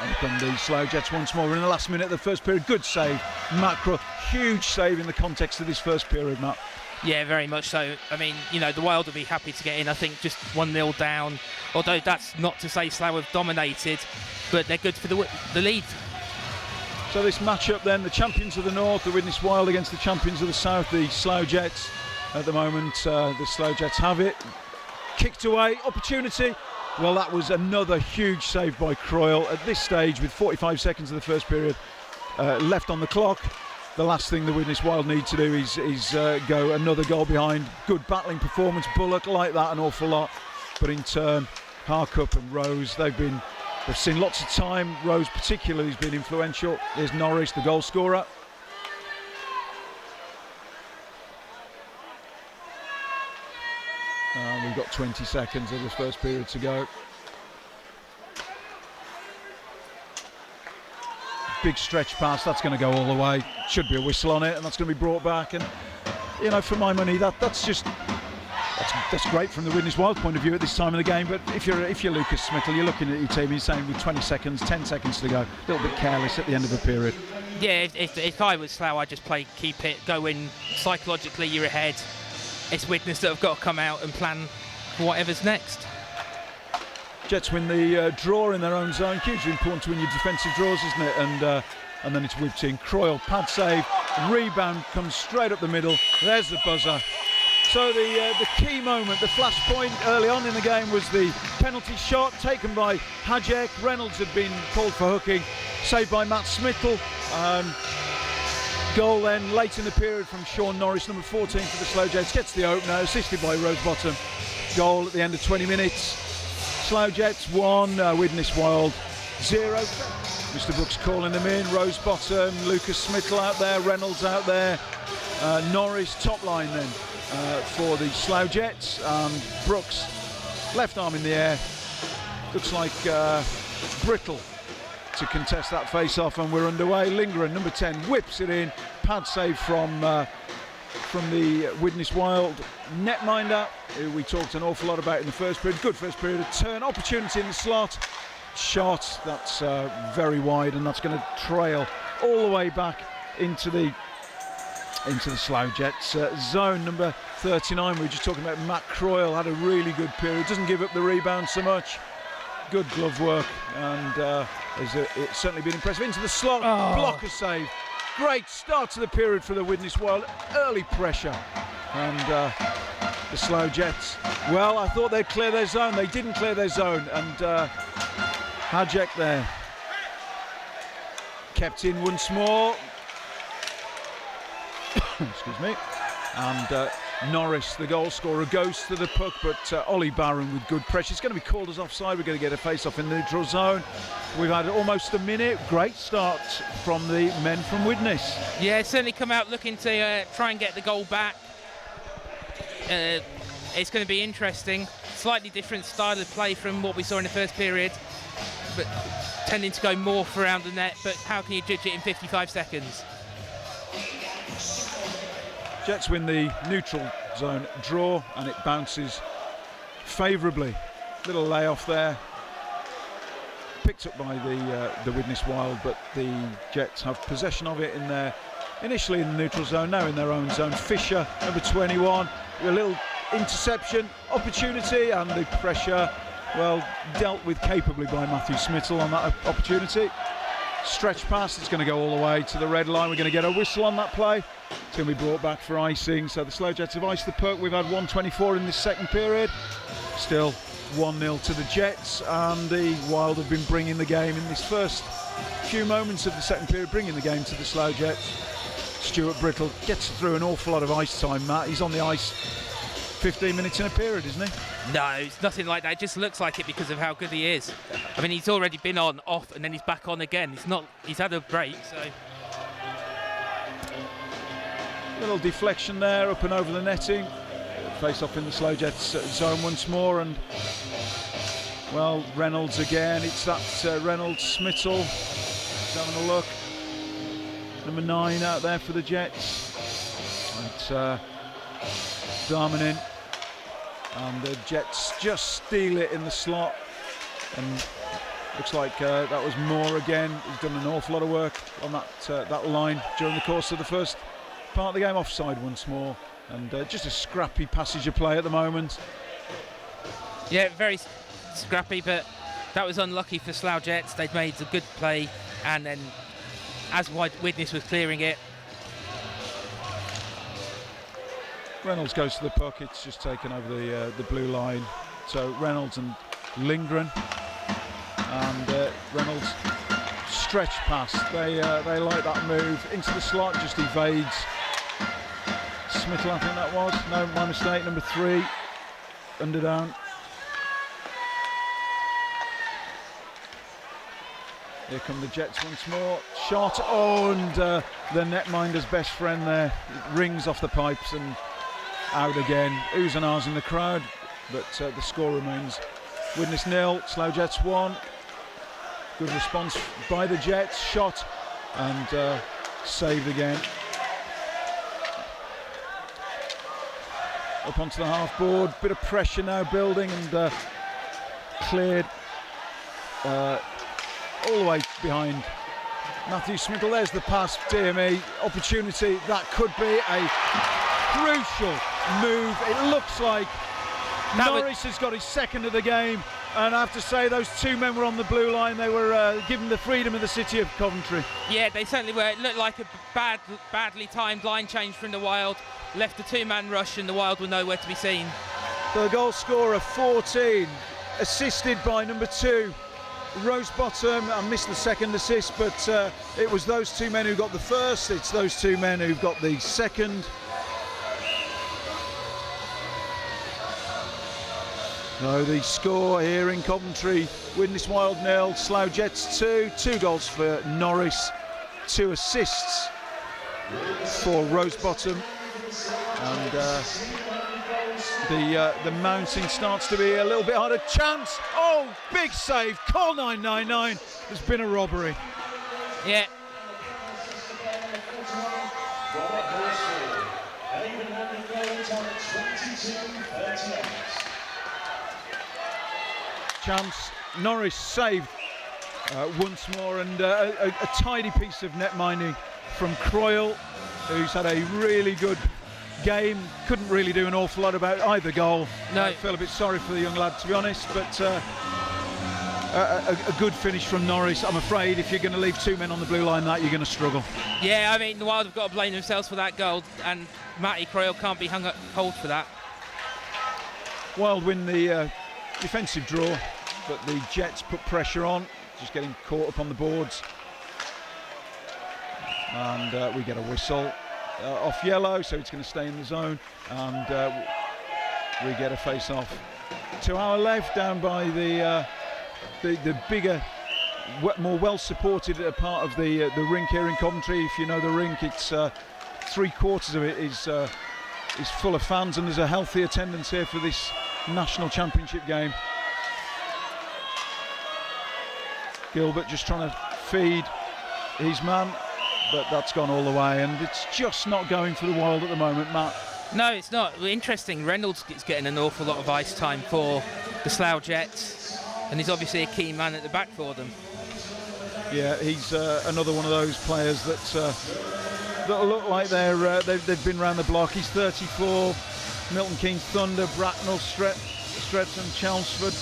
And come the Slough Jets once more in the last minute of the first period. Good save, Matt Croyle. Huge save in the context of this first period, Matt. Yeah, very much so. I mean, you know, the Wild will be happy to get in. I think just 1-0 down. Although that's not to say Slough have dominated, but they're good for the lead. So this matchup then, the champions of the North, the Widnes Wild, against the champions of the South, the Slough Jets. At the moment, the Slough Jets have it. Kicked away, opportunity. Well, that was another huge save by Croyle. At this stage, with 45 seconds of the first period left on the clock, the last thing the Widnes Wild need to do is go another goal behind. Good battling performance. Bullock like that an awful lot, but in turn, Harcup and Rose, they've seen lots of time. Rose particularly has been influential. There's Norris, the goal scorer. And we've got 20 seconds of this first period to go. Big stretch pass, that's going to go all the way. Should be a whistle on it, and that's going to be brought back. And you know, for my money, that's great from the Widnes Wild point of view at this time of the game. But if you're Lucas Smittle, you're looking at your team, you're saying with 20 seconds, 10 seconds to go, a little bit careless at the end of the period. Yeah, if I was Slough, I'd just play keep it, go in psychologically, you're ahead. It's Widnes that have got to come out and plan for whatever's next. Jets win the draw in their own zone. Hugely important to win your defensive draws, isn't it? And then it's whipped in. Croyle, pad save, rebound comes straight up the middle. There's the buzzer. So the key moment, the flashpoint early on in the game was the penalty shot taken by Hajek. Reynolds had been called for hooking, saved by Matt Smittle. Goal then late in the period from Sean Norris, number 14 for the Slough Jets. Gets the opener, assisted by Rosebottom. Goal at the end of 20 minutes. Slough Jets 1, Widnes Wild 0. Mr. Brooks calling them in. Rosebottom, Lucas Smittle out there, Reynolds out there. Norris top line then for the Slough Jets. Brooks, left arm in the air. Looks like Brittle to contest that face-off, and we're underway. Lingeren, number 10, whips it in. Pad save from the Widnes Wild netminder, who we talked an awful lot about in the first period. Good first period. A turn opportunity in the slot. Shot that's very wide, and that's going to trail all the way back into the Slough Jets zone. Number 39, we were just talking about Matt Croyle, had a really good period. Doesn't give up the rebound so much. good glove work, and it's certainly been impressive. Into the slot, blocker save. Great start to the period for the Widnes Wild. Early pressure, and the Slough Jets. Well, I thought they'd clear their zone. They didn't clear their zone, and Hajek there kept in once more. Excuse me. And Norris, the goal scorer, goes to the puck, but Ollie Barron with good pressure. It's going to be called as offside. We're going to get a face-off in the neutral zone. We've had almost a minute. Great start from the men from Widnes. Yeah, certainly come out looking to try and get the goal back. It's going to be interesting. Slightly different style of play from what we saw in the first period, but tending to go more for around the net. But how can you judge it in 55 seconds? Jets win the neutral zone draw, and it bounces favourably. Little layoff there, picked up by the Widnes Wild, but the Jets have possession of it initially in the neutral zone, now in their own zone. Fisher, number 21, a little interception opportunity, and the pressure, well, dealt with capably by Matthew Smittle on that opportunity. Stretch pass, it's going to go all the way to the red line. We're going to get a whistle on that play. It's going to be brought back for icing. So the Slough Jets have iced the puck. We've had 1:24 in this second period. Still 1-0 to the Jets, and the Wild have been bringing the game in this first few moments of the second period, bringing the game to the Slough Jets. Stuart Brittle gets through an awful lot of ice time, Matt. He's on the ice 15 minutes in a period, isn't he? No, it's nothing like that. It just looks like it because of how good he is. I mean, he's already been on, off, and then he's back on again. He's had a break, so. Little deflection there, up and over the netting. Face off in the Slough Jets zone once more, and well, Reynolds again. It's that Reynolds Smittle. Just having a look. Number 9 out there for the Jets. It's Darmanin. And the Jets just steal it in the slot, and looks like that was Moore again. He's done an awful lot of work on that line during the course of the first part of the game. Offside once more, and just a scrappy passage of play at the moment. Yeah, very scrappy, but that was unlucky for Slough Jets. They'd made a good play, and then as Widnes was clearing it, Reynolds goes to the puck. It's just taken over the blue line. So Reynolds and Lindgren, and Reynolds stretch pass. They like that move into the slot. Just evades Smittle, I think that was. No, my mistake. Number 3, Underdown. Here come the Jets once more. Shot, and the netminder's best friend there. It rings off the pipes and out again. Oohs and ahs in the crowd, but the score remains Widnes 0, Slough Jets 1. Good response by the Jets. Shot and saved again. Up onto the half board. Bit of pressure now building, and cleared all the way behind Matthew Smittle. There's the pass. Dear me, opportunity. That could be a crucial move. It looks like Norris has got his second of the game, and I have to say those two men were on the blue line. They were given the freedom of the city of Coventry. Yeah, they certainly were. It looked like a badly timed line change from the Wild. Left a 2-man rush, and the Wild were nowhere to be seen. The goal scorer 14, assisted by number 2 Rosebottom. I missed the second assist, but it was those two men who got the first. It's those two men who've got the second. No, the score here in Coventry: Widnes Wild 0, Slough Jets 2. 2 goals for Norris, 2 assists for Rosebottom, and the mounting starts to be a little bit harder. Chance! Oh, big save! Call 999. There's been a robbery. Yeah. Chance. Norris saved once more, and a tidy piece of net minding from Croyle, who's had a really good game. Couldn't really do an awful lot about either goal. No. I feel a bit sorry for the young lad, to be honest, but a good finish from Norris. I'm afraid if you're going to leave 2 men on the blue line, that you're going to struggle. Yeah, I mean, the Wild have got to blame themselves for that goal, and Matty Croyle can't be hung up hold for that. Wild win the defensive draw, but the Jets put pressure on, just getting caught up on the boards. And we get a whistle off yellow, so it's going to stay in the zone, and we get a face-off to our left, down by the bigger, more well-supported part of the rink here in Coventry. If you know the rink, it's 3/4 of it is full of fans, and there's a healthy attendance here for this national championship game. Gilbert just trying to feed his man, but that's gone all the way, and it's just not going for the Wild at the moment, Matt. No, it's not. Interesting, Reynolds is getting an awful lot of ice time for the Slough Jets, and he's obviously a key man at the back for them. Yeah, he's another one of those players that look like they've been around the block. He's 34, Milton Keynes Thunder, Bracknell, Streatham, Chelmsford,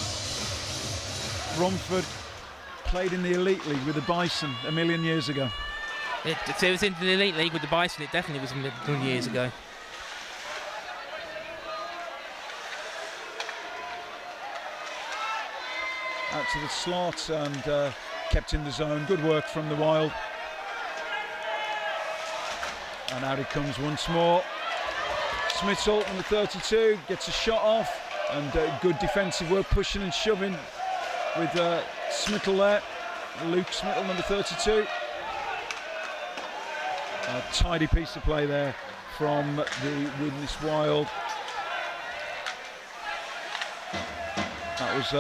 Romford. Played in the Elite League with the Bison a million years ago. It was in the Elite League with the Bison, it definitely was a million years ago. Out to the slot and kept in the zone. Good work from the Wild. And out it comes once more. Smithsall, number 32, gets a shot off, and good defensive work, pushing and shoving with Smittle there. Luke Smittle, number 32. A tidy piece of play there from the Widnes Wild. That was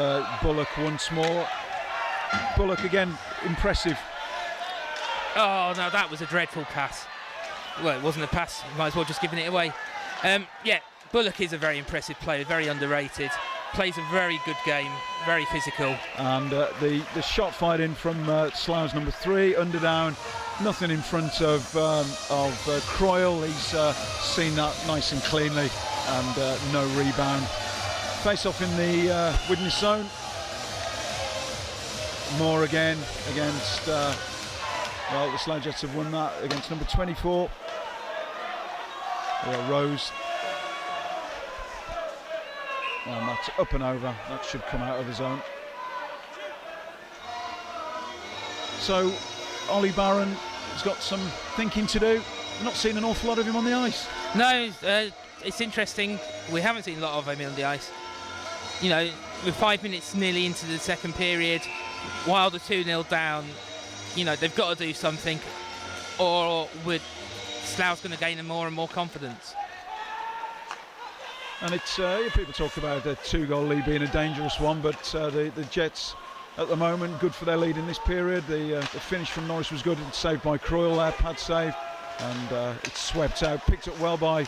Bullock once more. Bullock again, impressive. Oh no, that was a dreadful pass. Well, it wasn't a pass, might as well just giving it away. Yeah, Bullock is a very impressive player, very underrated. Plays a very good game, very physical. And the shot fired in from Slough's number 3, underdown, nothing in front of Croyle. He's seen that nice and cleanly, and no rebound. Face off in the Widnes zone. Moore again against, well, the Slough Jets have won that against number 24. Rose. And that's up and over. That should come out of the zone. So Ollie Barron has got some thinking to do. I've not seen an awful lot of him on the ice. No, it's interesting. We haven't seen a lot of him on the ice. You know, we're 5 minutes nearly into the second period. Wild are 2-0 down. You know, they've got to do something, or Slough's going to gain more and more confidence. And it's people talk about a 2-goal lead being a dangerous one, but the Jets at the moment good for their lead in this period. The finish from Norris was good. It's saved by Croyle there, pad save, and it's swept out, picked up well by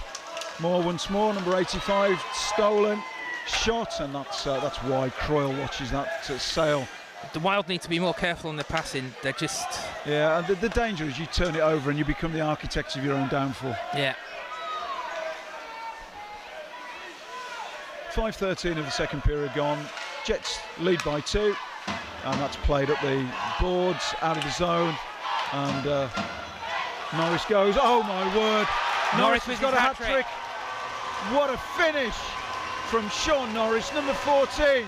Moore once more. Number 85 stolen shot, and that's why Croyle watches that sail. The Wild need to be more careful on their passing. They're just... Yeah, and the danger is you turn it over and you become the architect of your own downfall. Yeah. 5:13 of the second period gone. Jets lead by 2, and that's played up the boards, out of the zone, and Norris goes. Oh my word! Norris has got a hat-trick. What a finish from Sean Norris, number 14.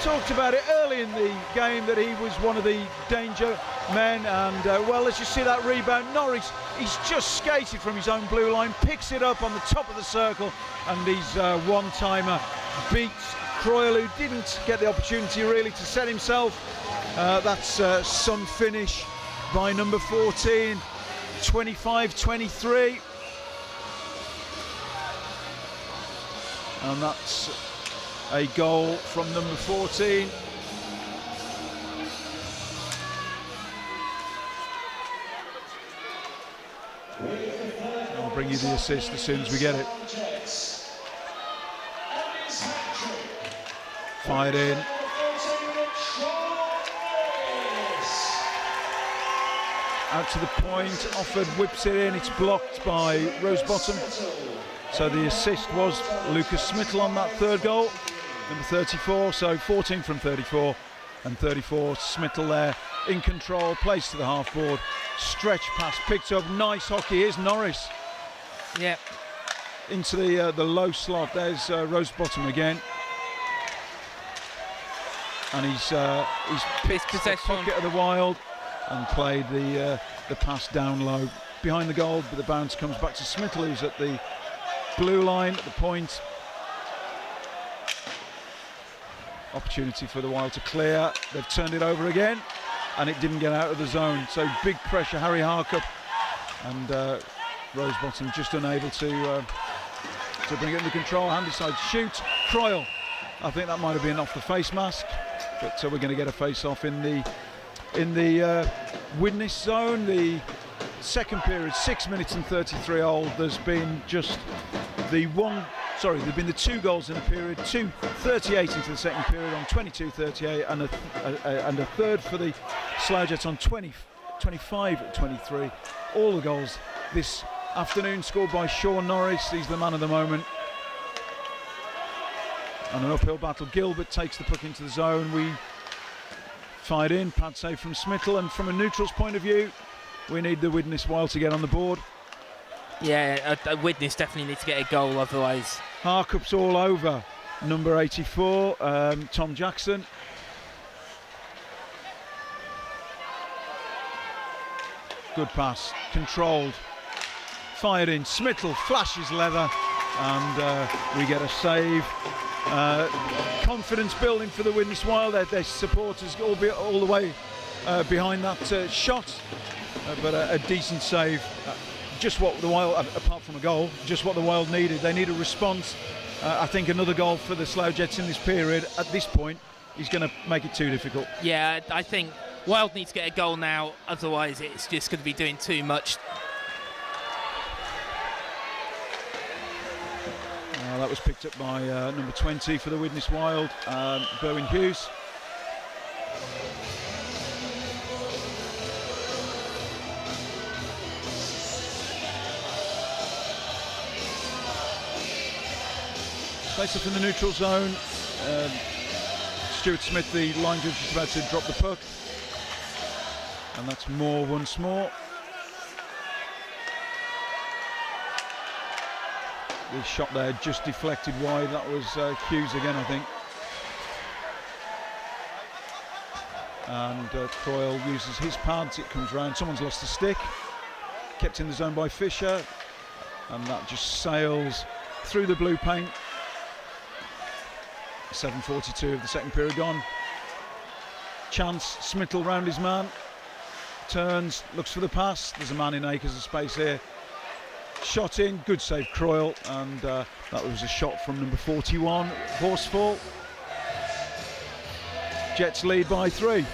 Talked about it early in the game that he was one of the danger men, and well, as you see that rebound, Norris, he's just skated from his own blue line, picks it up on the top of the circle, and his one-timer beats Croyle, who didn't get the opportunity really to set himself. That's some finish by number 14, 25-23, and that's a goal from number 14. I'll bring you the assist as soon as we get it. Fired in. Out to the point, offered, whips it in, it's blocked by Rosebottom. So the assist was Lucas Smittle on that third goal. Number 34, so 14 from 34, and 34. Smittle there in control, plays to the half board, stretch pass picked up, nice hockey. Here's Norris. Yeah. Into the low slot. There's Rosebottom again, and he's picked the pocket of the Wild and played the pass down low behind the goal, but the bounce comes back to Smittle, who's at the blue line at the point. Opportunity for the Wild to clear. They've turned it over again, and it didn't get out of the zone. So big pressure, Harry Harkup, and Rosebottom just unable to bring it under control. Handy side shoot. Croyle. I think that might have been off the face mask, but we're going to get a face off in the Widnes zone. The second period, 6 minutes and 33 old. There's been just there've been the 2 goals in the period, 2:38 into the second period on 22:38, and a third for the Slough Jets on 25:23. All the goals this afternoon scored by Sean Norris. He's the man of the moment. And an uphill battle. Gilbert takes the puck into the zone. We fired in, pad save from Smittle, and from a neutral's point of view, we need the Widnes Wild to get on the board. Yeah, Widnes definitely need to get a goal, otherwise. Harkup's all over number 84, Tom Jackson. Good pass, controlled, fired in. Smittle flashes leather, and we get a save. Confidence building for the Widnes Wild. Their supporters all the way behind that shot, but a decent save. Just what the Wild, apart from a goal, just what the Wild needed. They need a response. I think another goal for the Slough Jets in this period at this point is going to make it too difficult. Yeah, I think Wild need to get a goal now, otherwise it's just going to be doing too much. That was picked up by number 20 for the Widnes Wild, Berwyn Hughes. Place up in the neutral zone. Stuart Smith, the line judge, is about to drop the puck, and that's Moore once more. The shot there just deflected wide. That was Hughes again, I think. And Croyle uses his pads. It comes round. Someone's lost a stick. Kept in the zone by Fisher, and that just sails through the blue paint. 7:42 of the second period gone. Chance, Smittle round his man. Turns, looks for the pass. There's a man in acres of space here. Shot in, good save Croyle, and that was a shot from number 41, Horsfall. Jets lead by 3.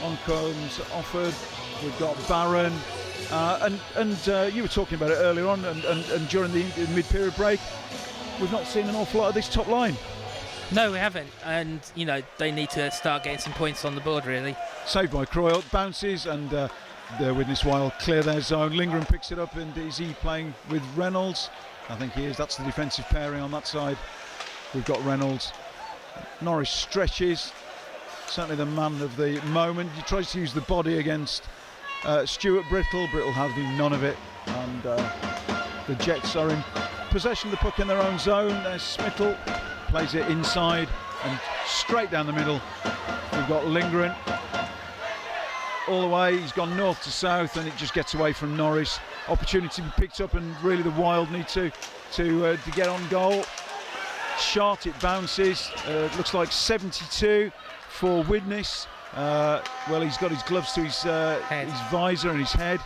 On comes offered. We've got Barron, and you were talking about it earlier on, and during the mid-period break, we've not seen an awful lot of this top line. No, we haven't, and they need to start getting some points on the board, really. Saved by Croyle, bounces, and the Widnes Wild clear their zone. Lindgren picks it up, and is he playing with Reynolds? I think he is. That's the defensive pairing on that side. We've got Reynolds. Norris stretches, certainly the man of the moment. He tries to use the body against Stuart Brittle. Brittle having none of it, and the Jets are in possession of the puck in their own zone. There's Smittle, plays it inside and straight down the middle. We've got Lindgren all the way. He's gone north to south, and it just gets away from Norris. Opportunity to be picked up, and really the Wild need to get on goal. Shot, it bounces. Looks like 72 for Widnes. Well, he's got his gloves to his visor and his head.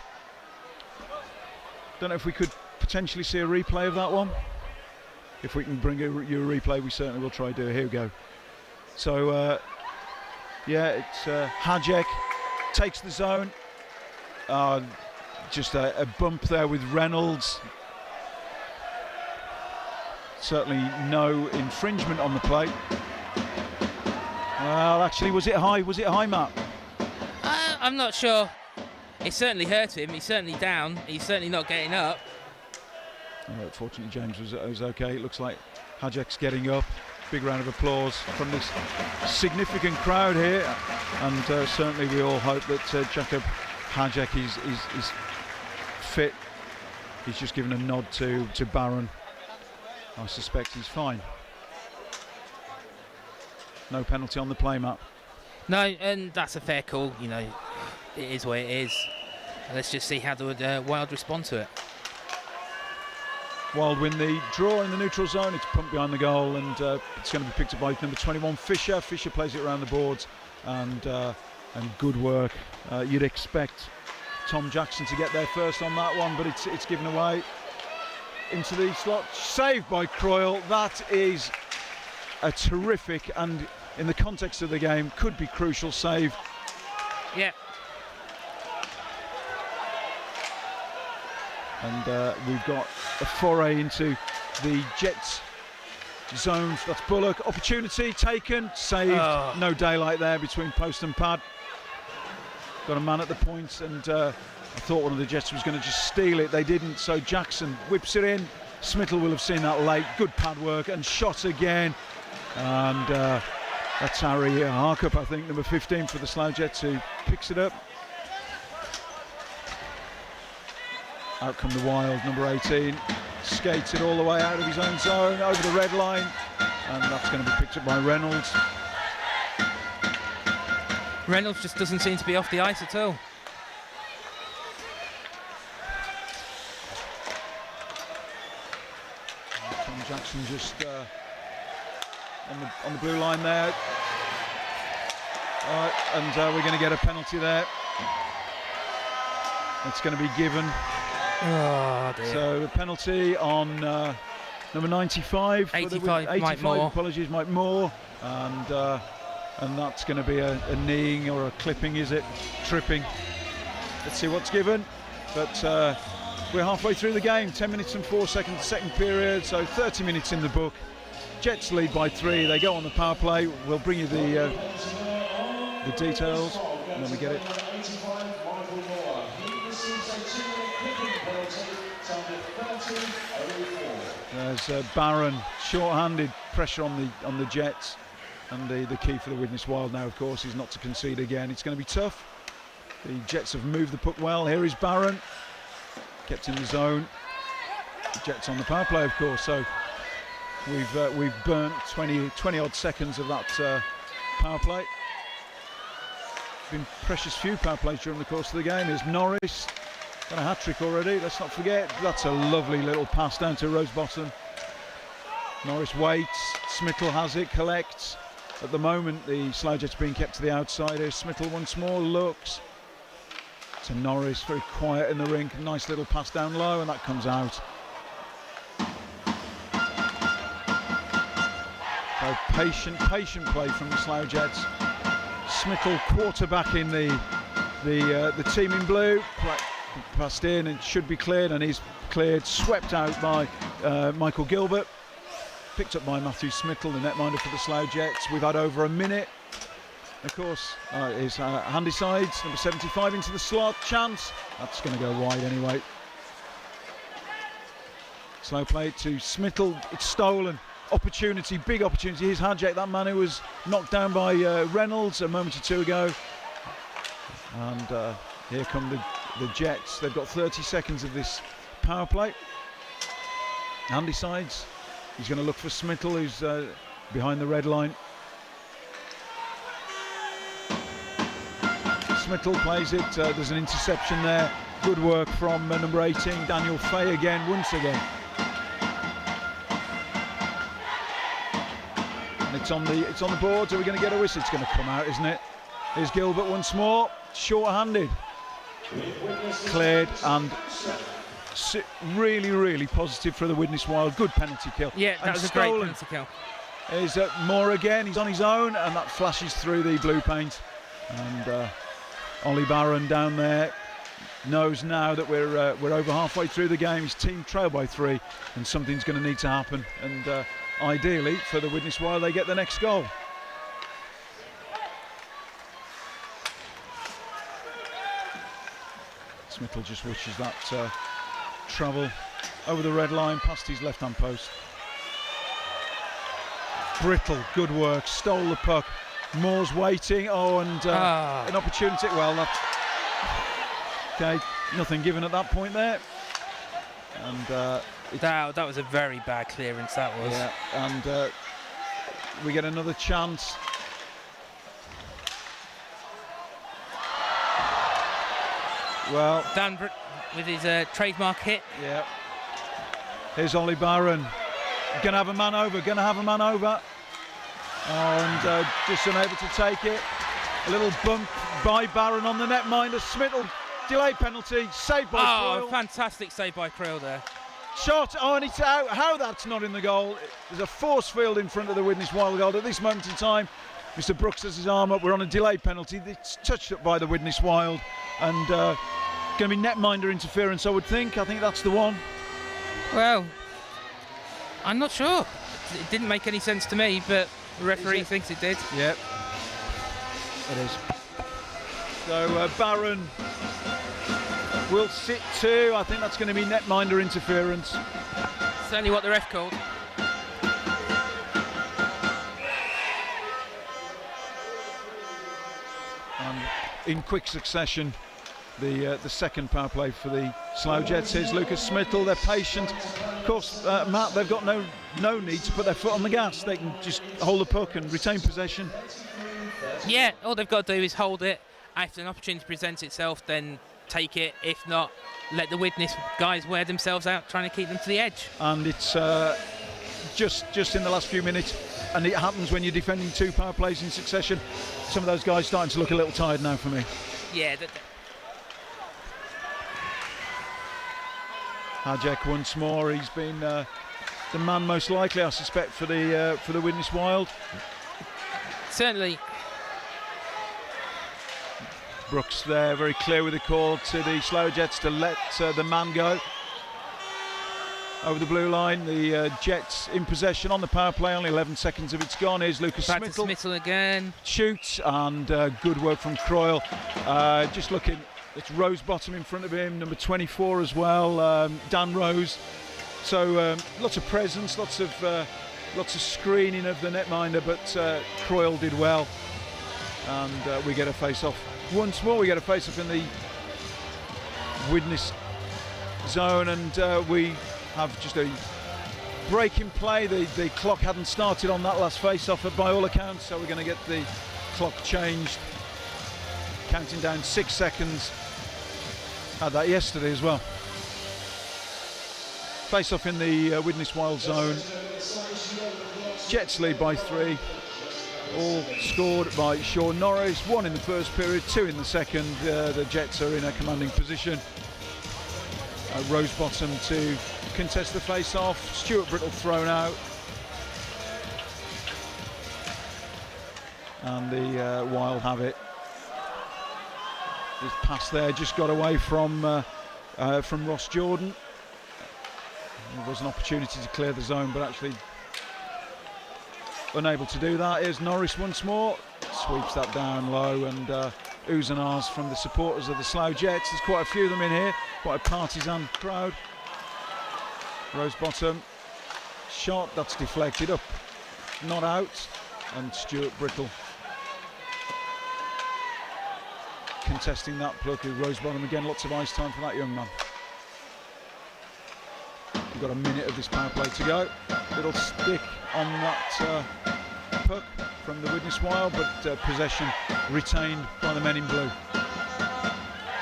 Don't know if we could potentially see a replay of that one. If we can bring you a replay, we certainly will try to do it. Here we go. So yeah, it's Hajek takes the zone. Just a bump there with Reynolds. Certainly no infringement on the play. Well, actually, was it high? Was it high, Matt? I'm not sure. It certainly hurt him. He's certainly down. He's certainly not getting up. Fortunately, James was okay. It looks like Hajek's getting up. big round of applause from this significant crowd here, and certainly we all hope that Jakob Hajek is fit. He's just given a nod to Barron. I suspect he's fine. No penalty on the play map. No, and that's a fair call. You know, it is what it is. Let's just see how the Wild respond to it. Wild win the draw in the neutral zone. It's pumped behind the goal, and it's going to be picked up by number 21 Fisher. Fisher plays it around the boards, and good work. You'd expect Tom Jackson to get there first on that one, but it's given away into the slot. Saved by Croyle. That is a terrific, and in the context of the game, could be crucial save. Yeah. And we've got a foray into the Jets zone. That's Bullock. Opportunity taken, saved. Oh. No daylight there between post and pad. Got a man at the point, and I thought one of the Jets was going to just steal it. They didn't, so Jackson whips it in. Smittle will have seen that late. Good pad work and shot again. And that's Harry Harkup, I think, number 15 for the Slough Jets, who picks it up. Out come the Wild, number 18. Skates it all the way out of his own zone, over the red line. And that's going to be picked up by Reynolds. Reynolds just doesn't seem to be off the ice at all. Tom Jackson just on the blue line there. And we're going to get a penalty there. It's going to be given. Oh dear. So a penalty on number 95. 85, Mike Moore. Apologies, Mike Moore. And that's going to be a kneeing or a clipping, is it? Tripping. Let's see what's given. But we're halfway through the game. 10 minutes and 4 seconds, second period. So 30 minutes in the book. Jets lead by 3. They go on the power play. We'll bring you the details when we get it. There's Barron, short-handed, pressure on the Jets, and the key for the Widnes Wild now, of course, is not to concede again. It's going to be tough. The Jets have moved the puck well. Here is Barron, kept in the zone. The Jets on the power play, of course. So we've burnt 20 odd seconds of that power play. Been precious few power plays during the course of the game. Here's Norris. Got a hat-trick already, let's not forget. That's a lovely little pass down to Rosebottom. Norris waits, Smittle has it, collects. At the moment, the Slough Jets being kept to the outside. Here's Smittle once more, looks to Norris, very quiet in the rink. Nice little pass down low, and that comes out. So patient play from the Slough Jets. Smittle quarterbacking the team in blue. Passed in and should be cleared, and he's cleared, swept out by Michael Gilbert, picked up by Matthew Smittle, the netminder for the Slough Jets. We've had over a minute. Of course, is handy sides, number 75 into the slot, chance. That's going to go wide anyway. Slow play to Smittle, it's stolen. Opportunity, big opportunity. Here's Hajek, that man who was knocked down by Reynolds a moment or two ago. And here come the Jets. They've got 30 seconds of this power play. Handy sides. He's going to look for Smittle, who's behind the red line. Smittle plays it. There's an interception there. Good work from number 18, Daniel Fay again, once again. And it's on the boards. Are we going to get a whistle? It's going to come out, isn't it? Here's Gilbert once more, short-handed. Cleared, and really positive for the Widnes Wild. Good penalty kill. Yeah, that was a great penalty kill. Here's Moore again. He's on his own, and that flashes through the blue paint. And Ollie Barron down there knows now that we're over halfway through the game. His team trail by 3, and something's going to need to happen. And ideally, for the Widnes Wild, they get the next goal. Smittle just wishes that travel over the red line past his left-hand post. Brittle, good work, stole the puck. Moore's waiting, and an opportunity. Well, okay, nothing given at that point there. And that was a very bad clearance, that was. Yeah, and we get another chance. Well, Dan with his trademark hit. Yeah. Here's Ollie Barron. Gonna have a man over. And just unable to take it. A little bump by Barron on the netminder. Smittle, delay penalty, saved by Croyle. Fantastic save by Croyle there. Shot, and it's out. How that's not in the goal. There's a force field in front of the Widnes Wild goal. At this moment in time, Mr. Brooks has his arm up. We're on a delay penalty. It's touched up by the Widnes Wild. And going to be netminder interference, I would think. I think that's the one. Well, I'm not sure. It didn't make any sense to me, but the referee thinks it did. Yep, it is. So Barron will sit too. I think that's going to be netminder interference. Certainly what the ref called. And in quick succession, the second power play for the Slough Jets. Here's Lucas Smittle. They're patient. Of course, Matt, they've got no need to put their foot on the gas. They can just hold the puck and retain possession. Yeah, all they've got to do is hold it. After an opportunity presents itself, then take it. If not, let the Widnes guys wear themselves out trying to keep them to the edge. And it's just in the last few minutes, and it happens when you're defending two power plays in succession. Some of those guys starting to look a little tired now for me. Yeah. Hajek once more. He's been the man most likely, I suspect, for the Widnes Wild. Certainly. Brooks there, very clear with the call to the Slough Jets to let the man go over the blue line. The Jets in possession on the power play. Only 11 seconds of it's gone. Here's Lucas Back Smittle. to Smittle again. Shoots, and good work from Croyle. Just looking. It's Rosebottom in front of him, number 24 as well, Dan Rose. So lots of presence, lots of screening of the netminder, but Croyle did well, and we get a face-off. Once more, we get a face-off in the Widnes zone, and we have just a break in play. The clock hadn't started on that last face-off by all accounts, so we're going to get the clock changed. Counting down 6 seconds. Had that yesterday as well. Face off in the Widnes Wild zone. Jets lead by 3. All scored by Sean Norris. 1 in the first period, 2 in the second. The Jets are in a commanding position. Rosebottom to contest the face off. Stuart Brittle thrown out. And the Wild have it. This pass there just got away from Ross Jordan. There was an opportunity to clear the zone, but actually unable to do that. Here's Norris once more. Sweeps that down low, and oohs and ahs from the supporters of the Slough Jets. There's quite a few of them in here. Quite a partisan crowd. Rosebottom. Shot, that's deflected up. Not out. And Stuart Brittle contesting that pluck with Rosebottom again. Lots of ice time for that young man. We've got a minute of this power play to go. Little stick on that puck from the Widnes Wild, but possession retained by the men in blue.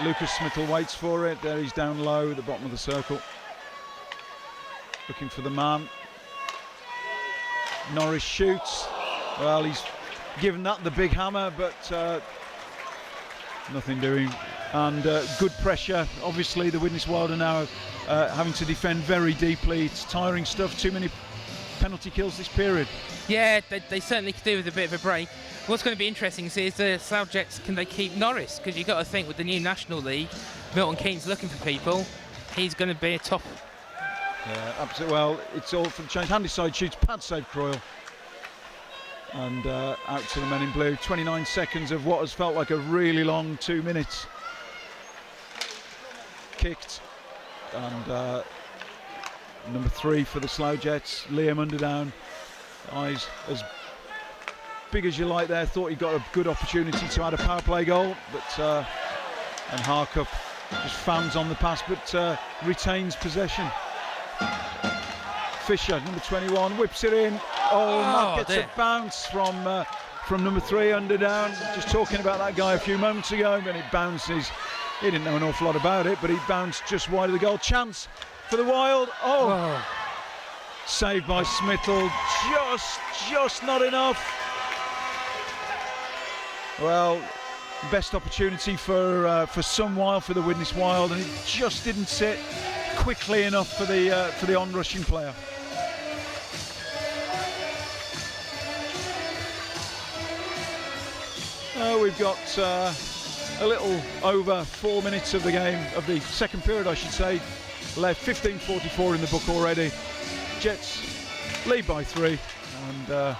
Lucas Smittle waits for it. There he's down low at the bottom of the circle, looking for the man. Norris shoots. Well, he's given that the big hammer, but nothing doing. And good pressure. Obviously the Widnes Wild are now having to defend very deeply. It's tiring stuff. Too many penalty kills this period. Yeah, they certainly could do with a bit of a break. What's going to be interesting is the Slough Jets, can they keep Norris? Because you've got to think with the new National League, Milton Keynes looking for people. He's going to be a top. Yeah, absolutely. Well, it's all for the change. Handy side shoots, pad save Croyle. And out to the men in blue. 29 seconds of what has felt like a really long 2 minutes. Kicked. And number 3 for the Slough Jets, Liam Underdown. Eyes as big as you like there. Thought he got a good opportunity to add a power play goal, but and Harkup just fans on the pass, but retains possession. Fisher, number 21, whips it in. Oh, Matt gets a bounce from number 3 under down. Just talking about that guy a few moments ago, when it bounces. He didn't know an awful lot about it, but he bounced just wide of the goal. Chance for the Wild. Oh. Saved by Smittle. Just not enough. Well, best opportunity for some while for the Widnes Wild, and it just didn't sit quickly enough for the on-rushing player. We've got a little over 4 minutes of the game, of the second period I should say, left. 15:44 in the book already. Jets lead by 3, and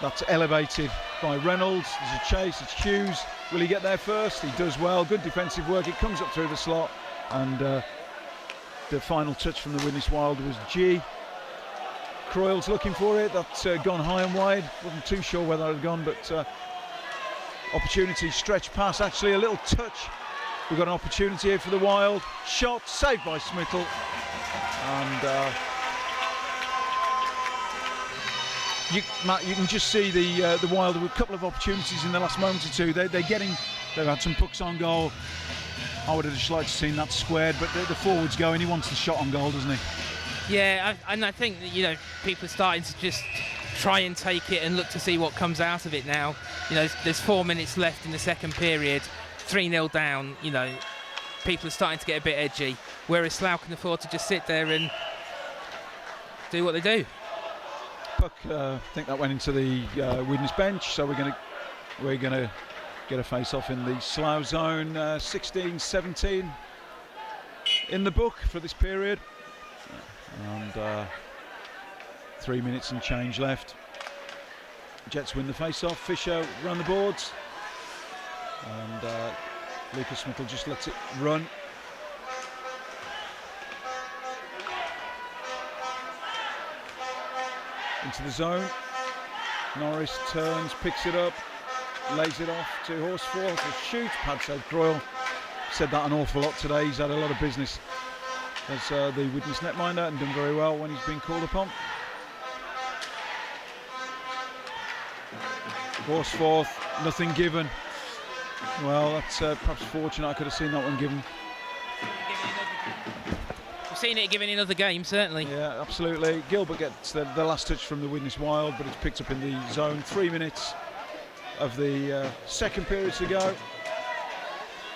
that's elevated by Reynolds. There's a chase, it's Hughes. Will he get there first? He does well. Good defensive work. It comes up through the slot, and the final touch from the Widnes Wild was G. Croyle's looking for it. That's gone high and wide. Wasn't too sure whether it had gone, but opportunity, stretch pass, actually a little touch. We've got an opportunity here for the Wild. Shot, saved by Smittle. And Matt, you can just see the Wild with a couple of opportunities in the last moment or two. They've had some pucks on goal. I would have just liked to have seen that squared, but the forward's going. He wants the shot on goal, doesn't he? Yeah, and I think that, people are starting to just try and take it and look to see what comes out of it now. There's 4 minutes left in the second period, 3-0 down. People are starting to get a bit edgy, whereas Slough can afford to just sit there and do what they do. Puck, I think that went into the Widnes bench, so we're gonna get a face-off in the Slough zone. 16-17 in the book for this period, and 3 minutes and change left. Jets win the face-off. Fisher run the boards, and Lucas Smittle just lets it run. Into the zone. Norris turns, picks it up, lays it off to Horsforth. A shoot, pad save Croyle. Said that an awful lot today. He's had a lot of business as the Widnes netminder, and done very well when he's been called upon. Horsforth, nothing given. Well, that's perhaps fortunate. I could have seen that one given. We've seen it given in other games, certainly. Yeah, absolutely. Gilbert gets the last touch from the Widnes Wild, but it's picked up in the zone. 3 minutes of the second period to go.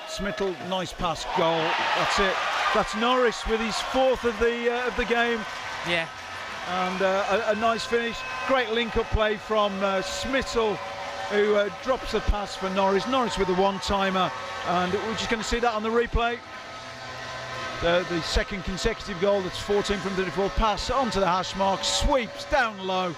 Smittle, nice pass, goal. That's it. That's Norris with his 4th of the game. Yeah. And a nice finish. Great link-up play from Smittle, who drops the pass for Norris. Norris with a one-timer, and we're just going to see that on the replay. The second consecutive goal. That's 14 from 34. Pass onto the hash mark, sweeps down low,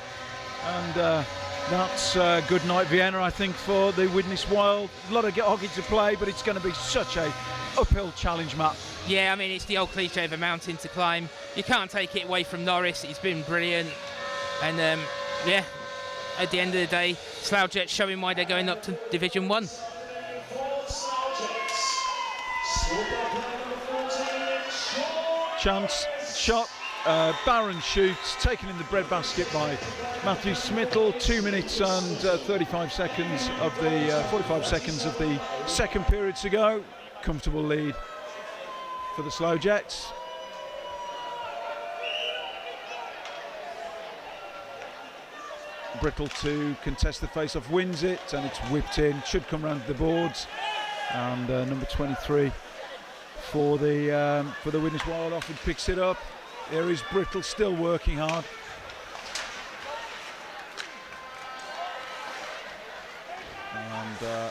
and that's good night Vienna, I think, for the Widnes Wild. A lot of hockey to play, but it's going to be such a uphill challenge, Matt. Yeah, I mean, it's the old cliche of a mountain to climb. You can't take it away from Norris. He's been brilliant, and yeah, at the end of the day, Slough Jets showing why they're going up to Division 1. Chance, shot, Barron shoots, taken in the breadbasket by Matthew Smittle. 2 minutes and 35 seconds of the 45 seconds of the second period to go. Comfortable lead for the Slough Jets. Brittle to contest the face-off, wins it, and it's whipped in. Should come round the boards, and number 23 for the Widnes Wild offered picks it up. Here is Brittle, still working hard. And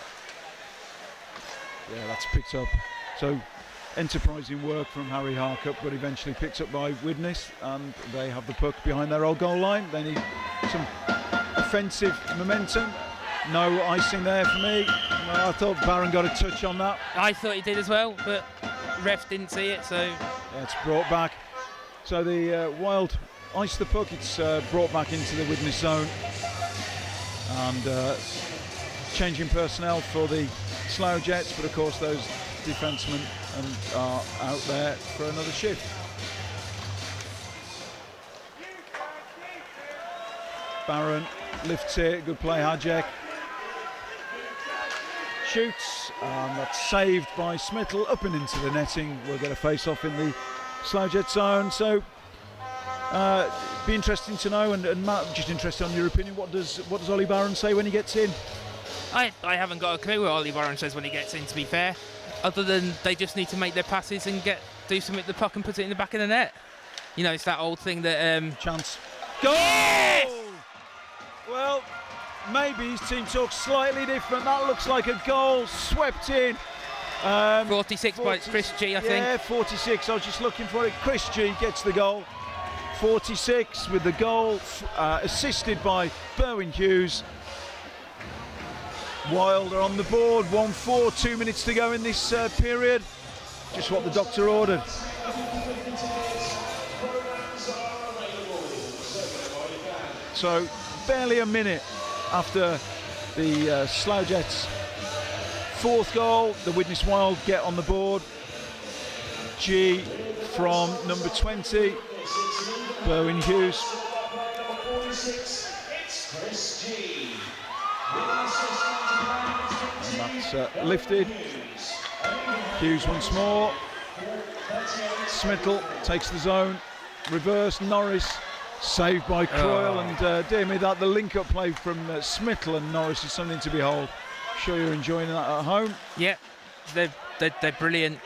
yeah, that's picked up. So enterprising work from Harry Harkup, but eventually picked up by Widnes, and they have the puck behind their old goal line. They need some offensive momentum. No icing there for me. I thought Barron got a touch on that. I thought he did as well, but ref didn't see it, so yeah, it's brought back. So the Wild ice the puck. It's brought back into the Widnes zone, and changing personnel for the Slough Jets, but of course those defensemen are out there for another shift. Barron lifts it, good play, Hajek. Shoots, and that's saved by Smittle, up and into the netting. We'll get a face-off in the Slough Jet zone. So, be interesting to know, and Matt, just interested on your opinion. What does Ollie Barron say when he gets in? I haven't got a clue what Ollie Barron says when he gets in, to be fair, other than they just need to make their passes and do something with the puck and put it in the back of the net. You know, it's that old thing that... Chance. Goal! Yes! Well, maybe his team talks slightly different. That looks like a goal, swept in. 46 by Chris G, I think. Yeah, 46. I was just looking for it. Chris G gets the goal. 46 with the goal, assisted by Berwyn Hughes. Wilder on the board, 1-4, 2 minutes to go in this period. Just what the doctor ordered. So barely a minute after the Slough Jets' fourth goal, the Widnes Wild get on the board. G from number 20, Berwyn Hughes. And that's lifted. Hughes once more. Smittle takes the zone. Reverse, Norris saved by Croyle. And dear me, the link-up play from Smittle and Norris is something to behold. Sure you're enjoying that at home. Yeah, they're brilliant.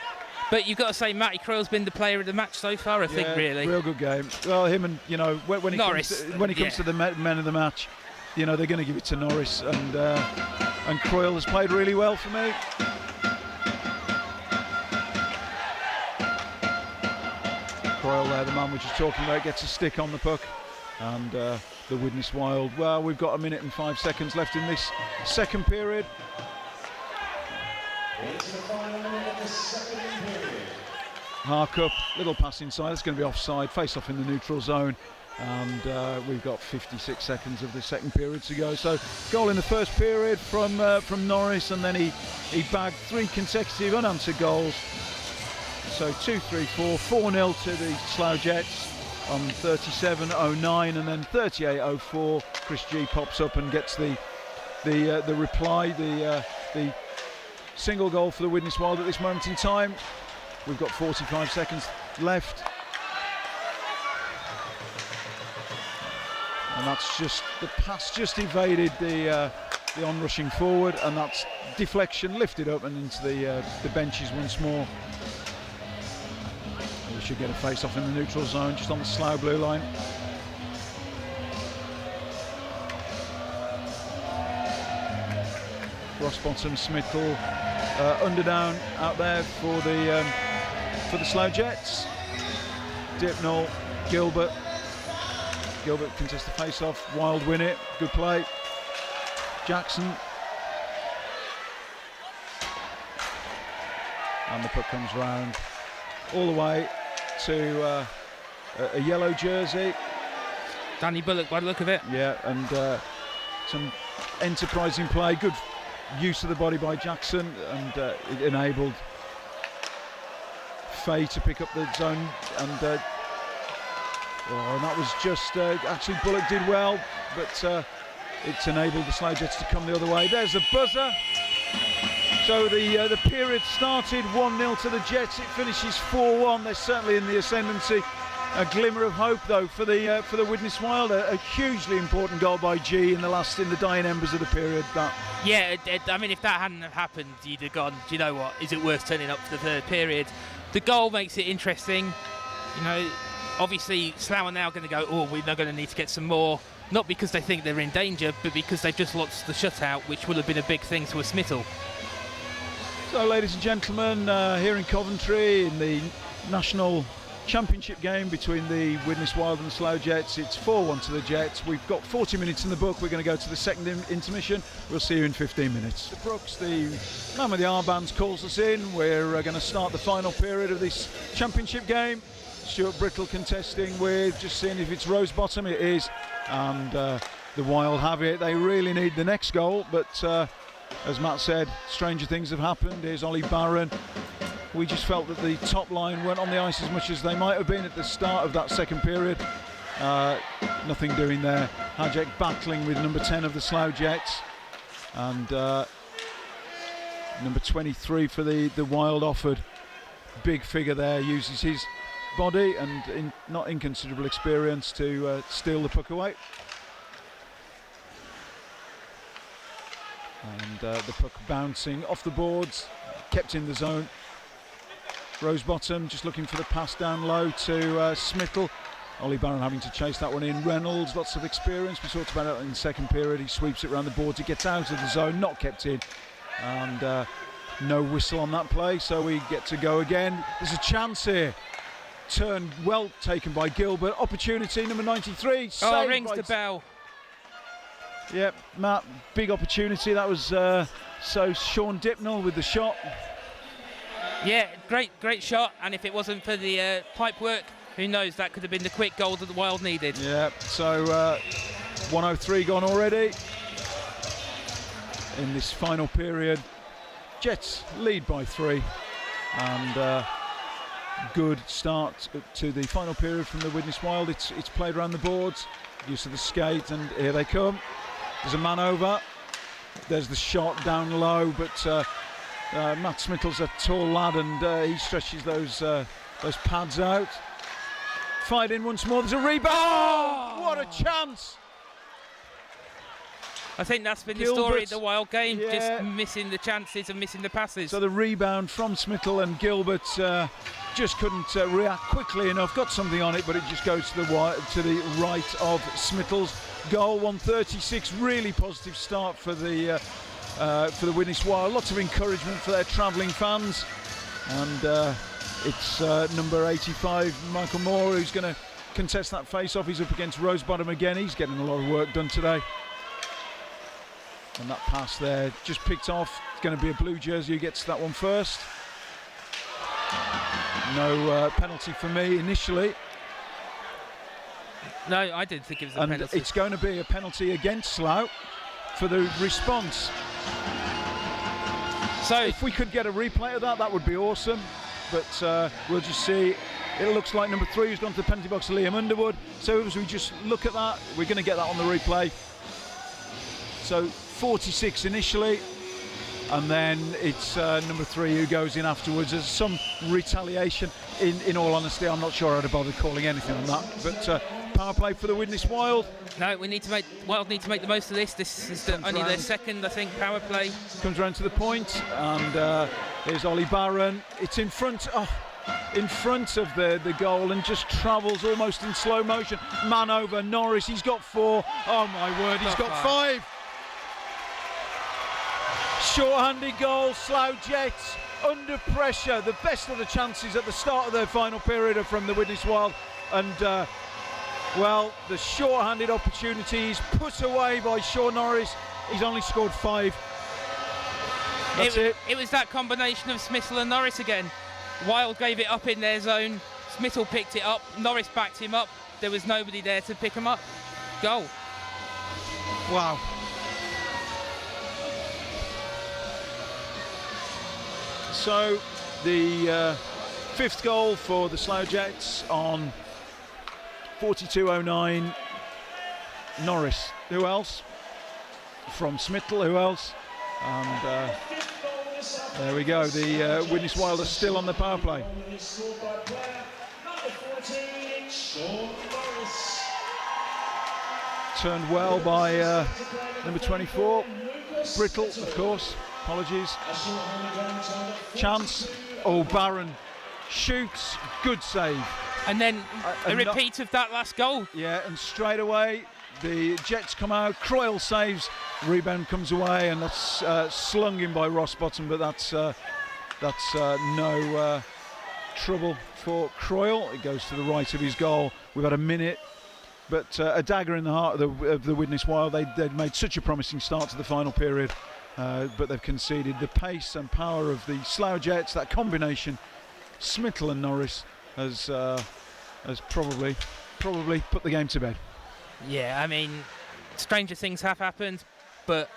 But you've got to say, Matty Croyle's been the player of the match so far, I think, really. Real good game. Well, him and, you know, when he Norris, comes to the men of the match, you know, they're going to give it to Norris, and Croyle has played really well for me. Croyle there, the man we're just talking about, gets a stick on the puck, and the Widnes Wild. Well, we've got 1 minute and 5 seconds left in this second period. Harkup, little pass inside, it's going to be offside, face off in the neutral zone, and we've got 56 seconds of the second period to go. So goal in the first period from Norris, and then he bagged 3 consecutive unanswered goals. So 2-3-4, 4-0 to the Slough Jets on 37:09, and then 38:04. Chris G pops up and gets the reply, the single goal for the Widnes Wild at this moment in time. We've got 45 seconds left, and that's just the pass just evaded the on-rushing forward, and that's deflection lifted up and into the benches once more. We should get a face-off in the neutral zone, just on the Slough blue line. Rossbottom, Smittle, Underdown out there for the Slough Jets. Dipnall, Gilbert contests the face-off. Wild win it. Good play. Jackson. And the puck comes round all the way to a yellow jersey. Danny Bullock, by the look of it. Yeah, and some enterprising play. Good use of the body by Jackson, and it enabled Fay to pick up the zone, and that was just actually Bullock did well, but it's enabled the Slough Jets to come the other way. There's a buzzer. So the period started 1-0 to the Jets. It finishes 4-1. They're certainly in the ascendancy. A glimmer of hope though for the Widnes Wild. A hugely important goal by G in the dying embers of the period. Yeah, I mean, if that hadn't have happened, you'd have gone, do you know what, is it worth turning up for the third period? The goal makes it interesting. You know, obviously Slough are now going to go, we're now going to need to get some more, not because they think they're in danger, but because they've just lost the shutout, which would have been a big thing to a Smittle. So, ladies and gentlemen, here in Coventry, in the National Championship game between the Widnes Wild and the Slough Jets, it's 4-1 to the Jets. We've got 40 minutes in the book. We're going to go to the second intermission. We'll see you in 15 minutes. Brooks, the man with the armbands, calls us in. We're going to start the final period of this championship game. Stuart Brittle contesting with, just seeing if it's Rosebottom. It is, and the Wild have it. They really need the next goal, but as Matt said, stranger things have happened. Here's Ollie Barron. We just felt that the top line weren't on the ice as much as they might have been at the start of that second period. Nothing doing there. Hajek battling with number 10 of the Slough Jets, and number 23 for the Wild offered. Big figure there, uses his body and not inconsiderable experience to steal the puck away. And the puck bouncing off the boards, kept in the zone. Rosebottom just looking for the pass down low to Smittle. Ollie Barron having to chase that one in. Reynolds, lots of experience. We talked about it in the second period. He sweeps it around the boards. He gets out of the zone, not kept in. And no whistle on that play, so we get to go again. There's a chance here. Turn well taken by Gilbert. Opportunity, number 93. Oh, rings the bell. Yep, Matt, big opportunity. That was so Sean Dipnell with the shot. Yeah, great shot. And if it wasn't for the pipe work, who knows, that could have been the quick goal that the Wild needed. Yeah, so 1:03 gone already in this final period. Jets lead by 3, and good start to the final period from the Widnes Wild. It's played around the boards, use of the skate, and here they come. There's a man over. There's the shot down low, but Matt Smittle's a tall lad, and he stretches those pads out. Fired in once more. There's a rebound. Oh, what a chance! I think that's been Gilbert, the story of the Wild game, yeah. just missing the chances and missing the passes. So the rebound from Smittle, and Gilbert just couldn't react quickly enough. Got something on it, but it just goes to the right of Smittle's goal. 136, really positive start for the Widnes Wild. Lots of encouragement for their travelling fans, and it's number 85, Michael Moore, who's going to contest that face-off. He's up against Rosebottom again. He's getting a lot of work done today. And that pass there just picked off. It's going to be a blue jersey who gets that one first. No penalty for me initially. No, I didn't think it was a and penalty. It's going to be a penalty against Slough for the response. So if we could get a replay of that, that would be awesome. But we'll just see. It looks like number 3 has gone to the penalty box, Liam Underwood. So as we just look at that, we're going to get that on the replay. So 46 initially, and then it's number 3 who goes in afterwards. There's some retaliation. In all honesty, I'm not sure I'd have bothered calling anything on that. But power play for the Widnes Wild. No, Wild need to make the most of this. This is only their second, I think, power play. Comes round to the point, and here's Ollie Barron. It's in front of the goal, and just travels almost in slow motion. Man over Norris. He's got 4. Oh my word, he's got 5. Short-handed goal, Slough Jets under pressure. The best of the chances at the start of their final period are from the Widnes Wild, and well, the short-handed opportunities put away by Sean Norris. He's only scored 5. That's it. It was that combination of Smittle and Norris again. Wild gave it up in their zone. Smittle picked it up. Norris backed him up. There was nobody there to pick him up. Goal. Wow. So the 5th goal for the Slough Jets on 42:09. Norris. Who else? From Smittle. Who else? And there we go. The Widnes Wild are still on the power play. Turned well by number 24, Brittle, of course. Apologies. Chance. Oh, Barron shoots. Good save. And then a repeat of that last goal. Yeah, and straight away the Jets come out. Croyle saves. Rebound comes away, and that's slung in by Rosebottom, but that's no trouble for Croyle. It goes to the right of his goal. We've had a minute, but a dagger in the heart of the Widnes Wild. They'd made such a promising start to the final period, but they've conceded. The pace and power of the Slough Jets, that combination, Smittle and Norris, has has probably put the game to bed. Yeah, I mean, stranger things have happened, but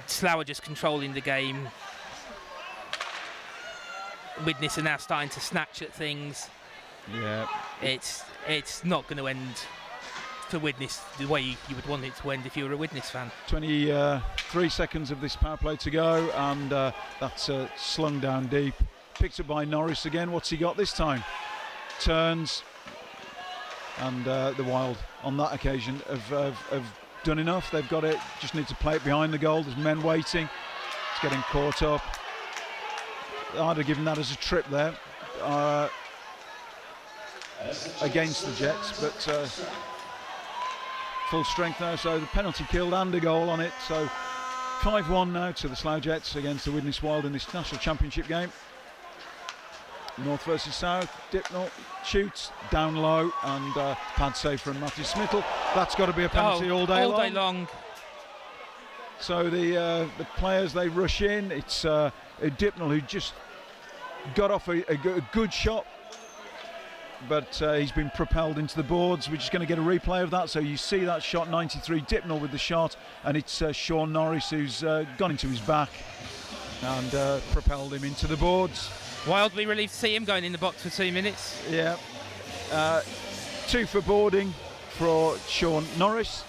Slough are just controlling the game. Widnes are now starting to snatch at things. Yeah. It's not going to end for Widnes the way you would want it to end if you were a Widnes fan. 23 seconds of this power play to go, and that's slung down deep. Picked up by Norris again. What's he got this time? Turns, and the Wild on that occasion have done enough. They've got it, just need to play it behind the goal. There's men waiting. It's getting caught up. I'd have given that as a trip there against the Jets, but full strength now, so the penalty killed and a goal on it. So 5-1 now to the Slough Jets against the Widnes Wild in this National Championship game. North versus South. Dipnall shoots down low, and pad save from Matthew Smittle. That's got to be a penalty all day long. So the players, they rush in. It's Dipnall who just got off a good shot, but he's been propelled into the boards. We're just going to get a replay of that. So you see that shot, 93, Dipnall with the shot, and it's Sean Norris who's gone into his back and propelled him into the boards. Wildly relieved to see him going in the box for 2 minutes. Yeah. 2 for boarding for Sean Norris.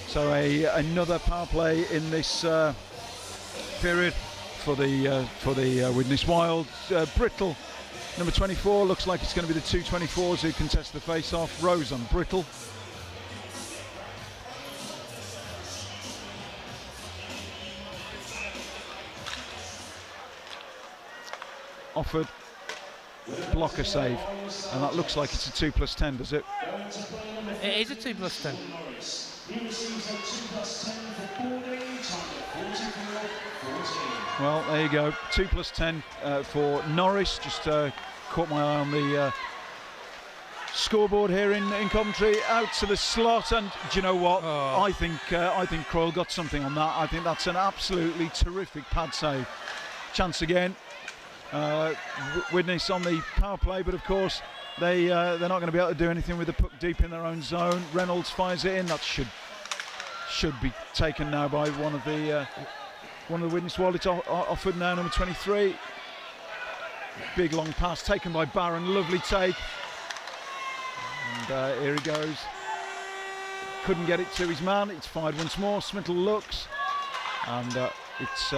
So another power play in this period for the Widnes Wild. Brittle, number 24, looks like it's going to be the 224s who contest the face-off. Rose on Brittle. Offered, blocker save, and that looks like it's a 2+10, does it? It is a 2+10. Well, there you go, 2+10 for Norris. Just caught my eye on the scoreboard here in Coventry. Out to the slot, and do you know what? I think Croyle got something on that. I think that's an absolutely terrific pad save. Chance again. Widnes on the power play, but of course they're not going to be able to do anything with the puck deep in their own zone. Reynolds fires it in. That should be taken now by one of the Widnes Wild. It's offered now, number 23. Big long pass taken by Barron. Lovely take. And here he goes. Couldn't get it to his man. It's fired once more. Smittle looks, and it's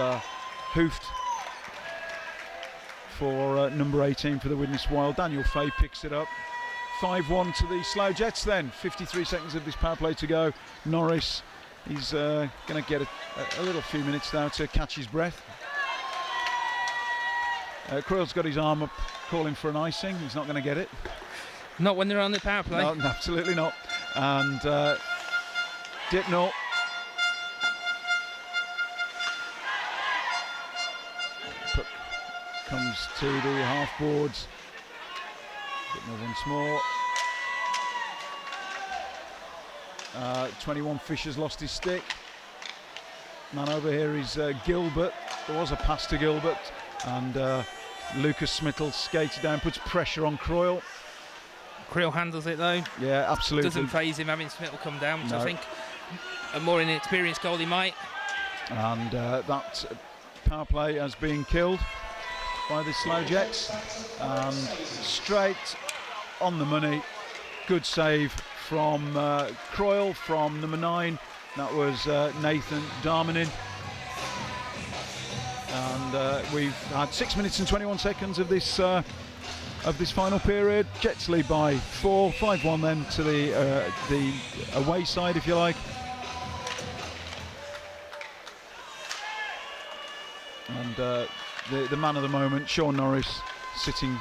hoofed for number 18 for the Widnes Wild. Daniel Fay picks it up. 5-1 to the Slough Jets then. 53 seconds of this power play to go. Norris, he's going to get a little few minutes now to catch his breath. Croyle's got his arm up, calling for an icing. He's not going to get it. Not when they're on the power play. No, absolutely not. And Dipnall. Comes to the half boards. Dipnall once more. 21 Fisher's lost his stick. Man over here is Gilbert. There was a pass to Gilbert, and Lucas Smittle skated down, puts pressure on Croyle. Croyle handles it though. Yeah, absolutely. Doesn't faze him having Smittle come down, which No. I think a more inexperienced goalie might. And that power play has been killed by the Slough Jets. Straight on the money. Good save from Croyle, from number 9. That was Nathan Darmanin. And we've had 6 minutes and 21 seconds of this final period. Jets lead by 4, 5-1 then to the away side, if you like. And the man of the moment, Sean Norris, sitting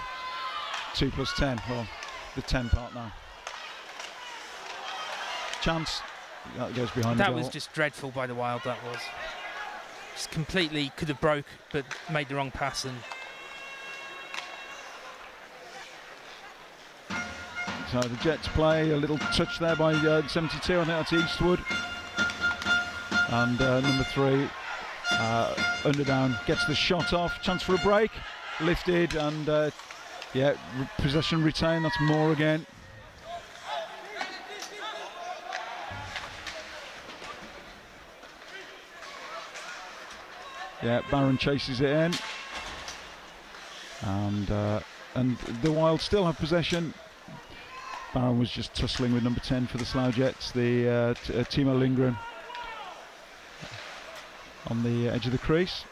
2+10. Well, the 10 part now. Chance. That goes behind the goal. That was just dreadful by the Wild, that was. Just completely could have broke, but made the wrong pass. And so the Jets play, a little touch there by 72, I think that's Eastwood. And number 3, Underdown gets the shot off. Chance for a break. Lifted, and Yeah, possession retained, that's Moore again. Yeah, Barron chases it in. And the Wild still have possession. Barron was just tussling with number 10 for the Slough Jets, the Timo Lindgren on the edge of the crease.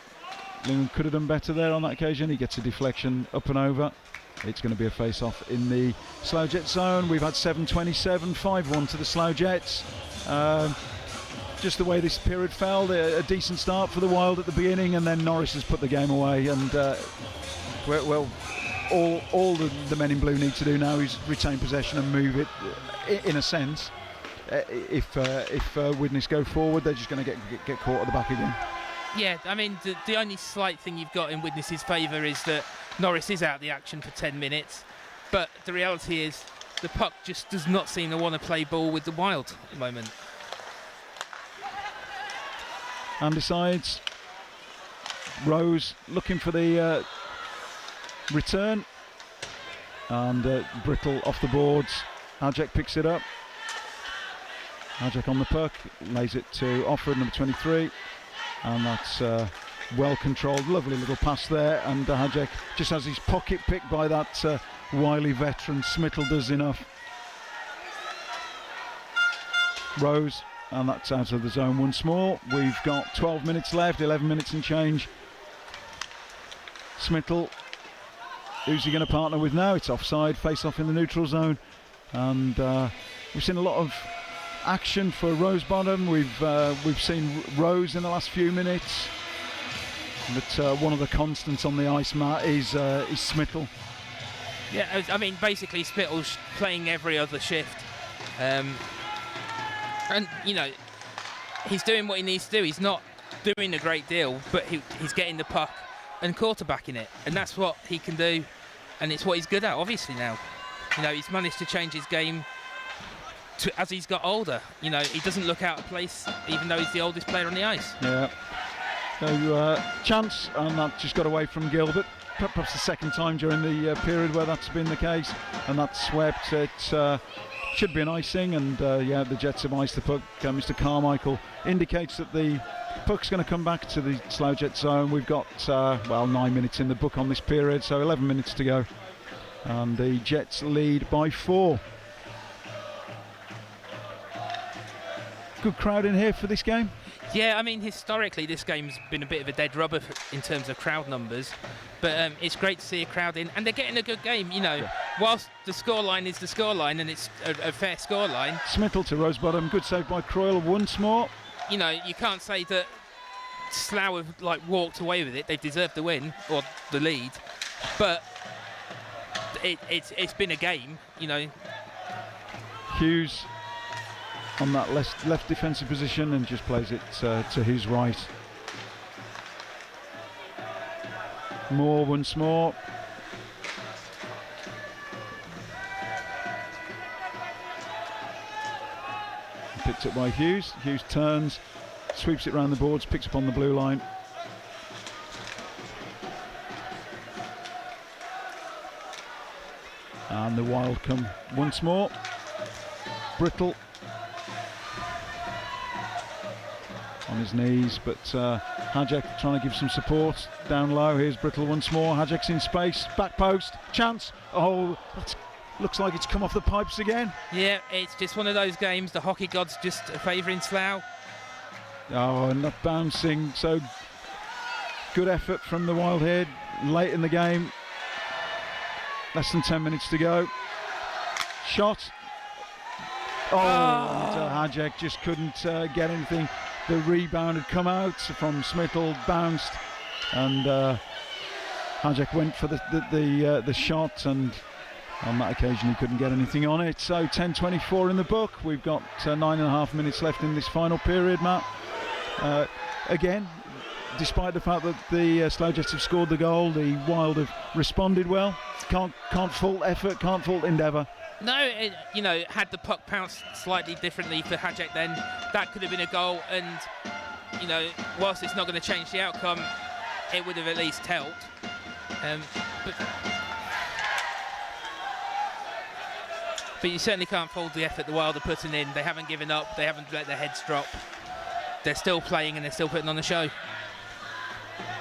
Lindgren could have done better there on that occasion. He gets a deflection up and over. It's going to be a face-off in the Slough Jets zone. We've had 7:27, 5-1 to the Slough Jets. Just the way this period fell, a decent start for the Wild at the beginning, and then Norris has put the game away. And all the men in blue need to do now is retain possession and move it. In a sense, if Widnes go forward, they're just going to get caught at the back again. Yeah, I mean, the only slight thing you've got in Widnes' favour is that Norris is out of the action for 10 minutes. But the reality is the puck just does not seem to want to play ball with the Wild at the moment. And decides. Rose looking for the return. And Brittle off the boards. Hajek picks it up. Hajek on the puck. Lays it to Offord, number 23. And that's well controlled, lovely little pass there, and Hajek just has his pocket picked by that wily veteran. Smittle does enough. Rose, and that's out of the zone once more. We've got 12 minutes left, 11 minutes and change. Smittle, who's he going to partner with now? It's offside, face off in the neutral zone, and we've seen a lot of action for Rosebottom. We've seen Rose in the last few minutes, but one of the constants on the ice, Matt, is Smittle. Yeah, I mean, basically Smittle's playing every other shift, and you know, he's doing what he needs to do. He's not doing a great deal, but he's getting the puck and quarterbacking it, and that's what he can do, and it's what he's good at. Obviously now, you know, he's managed to change his game as he's got older. You know, he doesn't look out of place, even though he's the oldest player on the ice. Yeah. So chance, and that just got away from Gilbert. Perhaps the second time during the period where that's been the case, and that's swept. It should be an icing, and yeah, the Jets have iced the puck. Mr. Carmichael indicates that the puck's going to come back to the Slough Jet zone. We've got 9 minutes in the book on this period, so 11 minutes to go, and the Jets lead by 4. Good crowd in here for this game. Yeah, I mean, historically this game's been a bit of a dead rubber in terms of crowd numbers, but it's great to see a crowd in, and they're getting a good game, you know. Yeah. Whilst the scoreline is the scoreline and it's a fair scoreline. Smittle to Rosebottom, good save by Croyle once more. You know, you can't say that Slough have walked away with it. They deserved the win or the lead, but it's been a game, you know. Hughes on that left defensive position and just plays it to his right. Moore once more. Picked up by Hughes. Hughes turns, sweeps it round the boards, picks up on the blue line. And the Wild come once more. Brittle on his knees, but Hajek trying to give some support down low. Here's Brittle once more. Hajek's in space, back post, chance. Oh, that looks like it's come off the pipes again. Yeah, it's just one of those games. The hockey gods just favouring Slough. Oh, and not bouncing. So good effort from the Wild here late in the game. Less than 10 minutes to go. Shot. Oh, and, Hajek just couldn't get anything. The rebound had come out from Smittle, bounced, and Hajek went for the shot, and on that occasion he couldn't get anything on it. So 10:24 in the book. We've got 9.5 minutes left in this final period, Matt. Again, despite the fact that the Slough Jets have scored the goal, the Wild have responded well. Can't fault effort, can't fault endeavour. No, you know, had the puck bounced slightly differently for Hajek, then that could have been a goal, and you know, whilst it's not going to change the outcome, it would have at least helped. But But you certainly can't fault the effort the Wild are putting in. They haven't given up. They haven't let their heads drop. They're still playing and they're still putting on the show.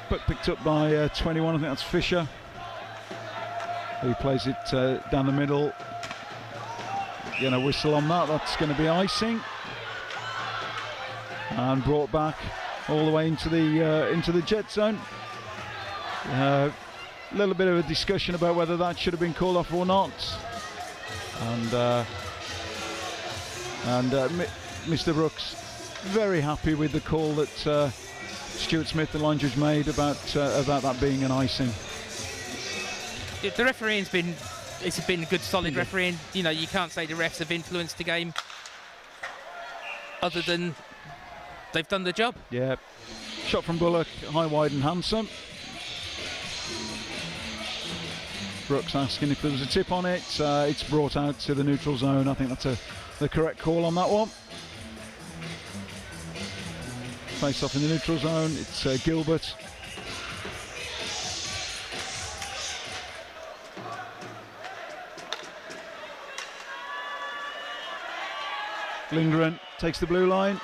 Puck picked up by 21, I think that's Fisher. He plays it down the middle. Whistle on that, that's going to be icing. And brought back all the way into the jet zone. A little bit of a discussion about whether that should have been called off or not. And Mr. Brooks very happy with the call that Stuart Smith, the line judge, made about that being an icing. The refereeing's been a good solid refereeing. You can't say the refs have influenced the game other than they've done the job. Yeah. Shot from Bullock, high, wide and handsome. Brooks asking if there was a tip on it. It's brought out to the neutral zone. I think that's the correct call on that one. Face off in the neutral zone. It's Gilbert. Lindgren takes the blue line.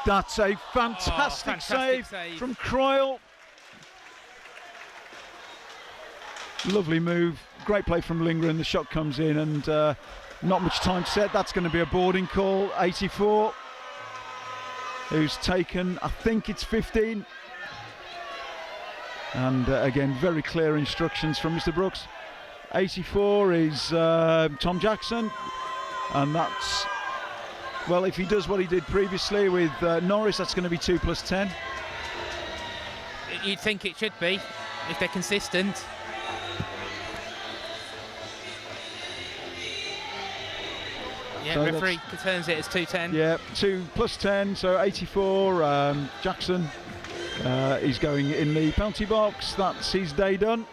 That's a fantastic save from Croyle. Lovely move, great play from Lindgren. The shot comes in and not much time to set. That's going to be a boarding call. 84, who's taken, I think it's 15. And again, very clear instructions from Mr. Brooks. 84 is Tom Jackson, and that's, well, if he does what he did previously with Norris, that's going to be 2 + 10. You'd think it should be, if they're consistent. Yeah, so referee turns it as 2-10. Yeah, 2 + 10, so 84. Jackson is going in the penalty box. That's his day done.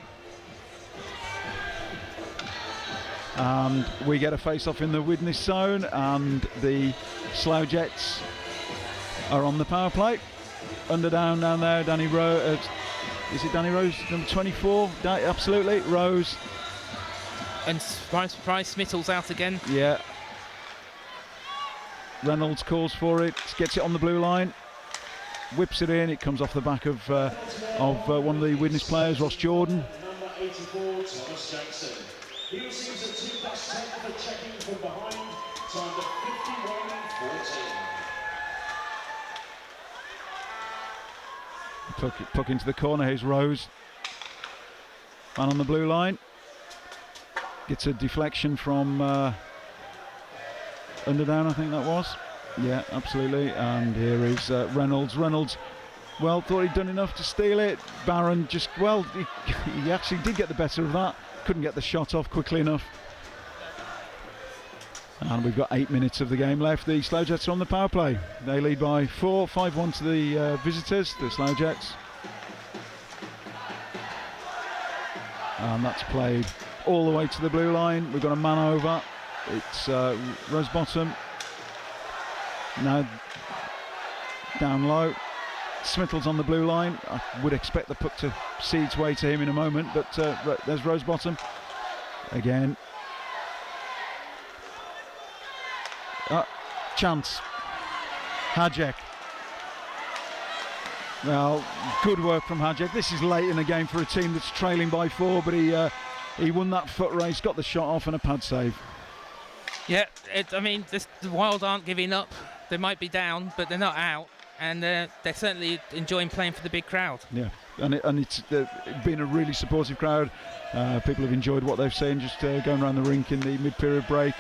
And we get a face-off in the Widnes zone, and the Slough Jets are on the power play. Down there, Danny Rose. Is it Danny Rose, number 24? Absolutely, Rose. And surprise, Smittle's out again. Yeah. Reynolds calls for it, gets it on the blue line, whips it in. It comes off the back of one of the Widnes players, Ross Jordan. Number 84, Thomas Jackson. He receives a 2 + 10 for checking from behind, time to 51-14. Puck into the corner. Here's Rose. Man on the blue line. Gets a deflection from Underdown, I think that was. Yeah, absolutely. And here is Reynolds. Reynolds, well, thought he'd done enough to steal it. Barron just, well, he actually did get the better of that. Couldn't get the shot off quickly enough. And we've got 8 minutes of the game left. The Slough Jets are on the power play. They lead by 4, 5-1 to the visitors, the Slough Jets. And that's played all the way to the blue line. We've got a man over. It's Rosebottom. Now down low. Smittle's on the blue line. I would expect the puck to see its way to him in a moment, but there's Rosebottom again. Chance. Hajek. Well, good work from Hajek. This is late in the game for a team that's trailing by 4, but he won that foot race, got the shot off, and a pad save. Yeah, the Wild aren't giving up. They might be down, but they're not out, and they're certainly enjoying playing for the big crowd. Yeah, and it's been a really supportive crowd. People have enjoyed what they've seen, just going around the rink in the mid-period break.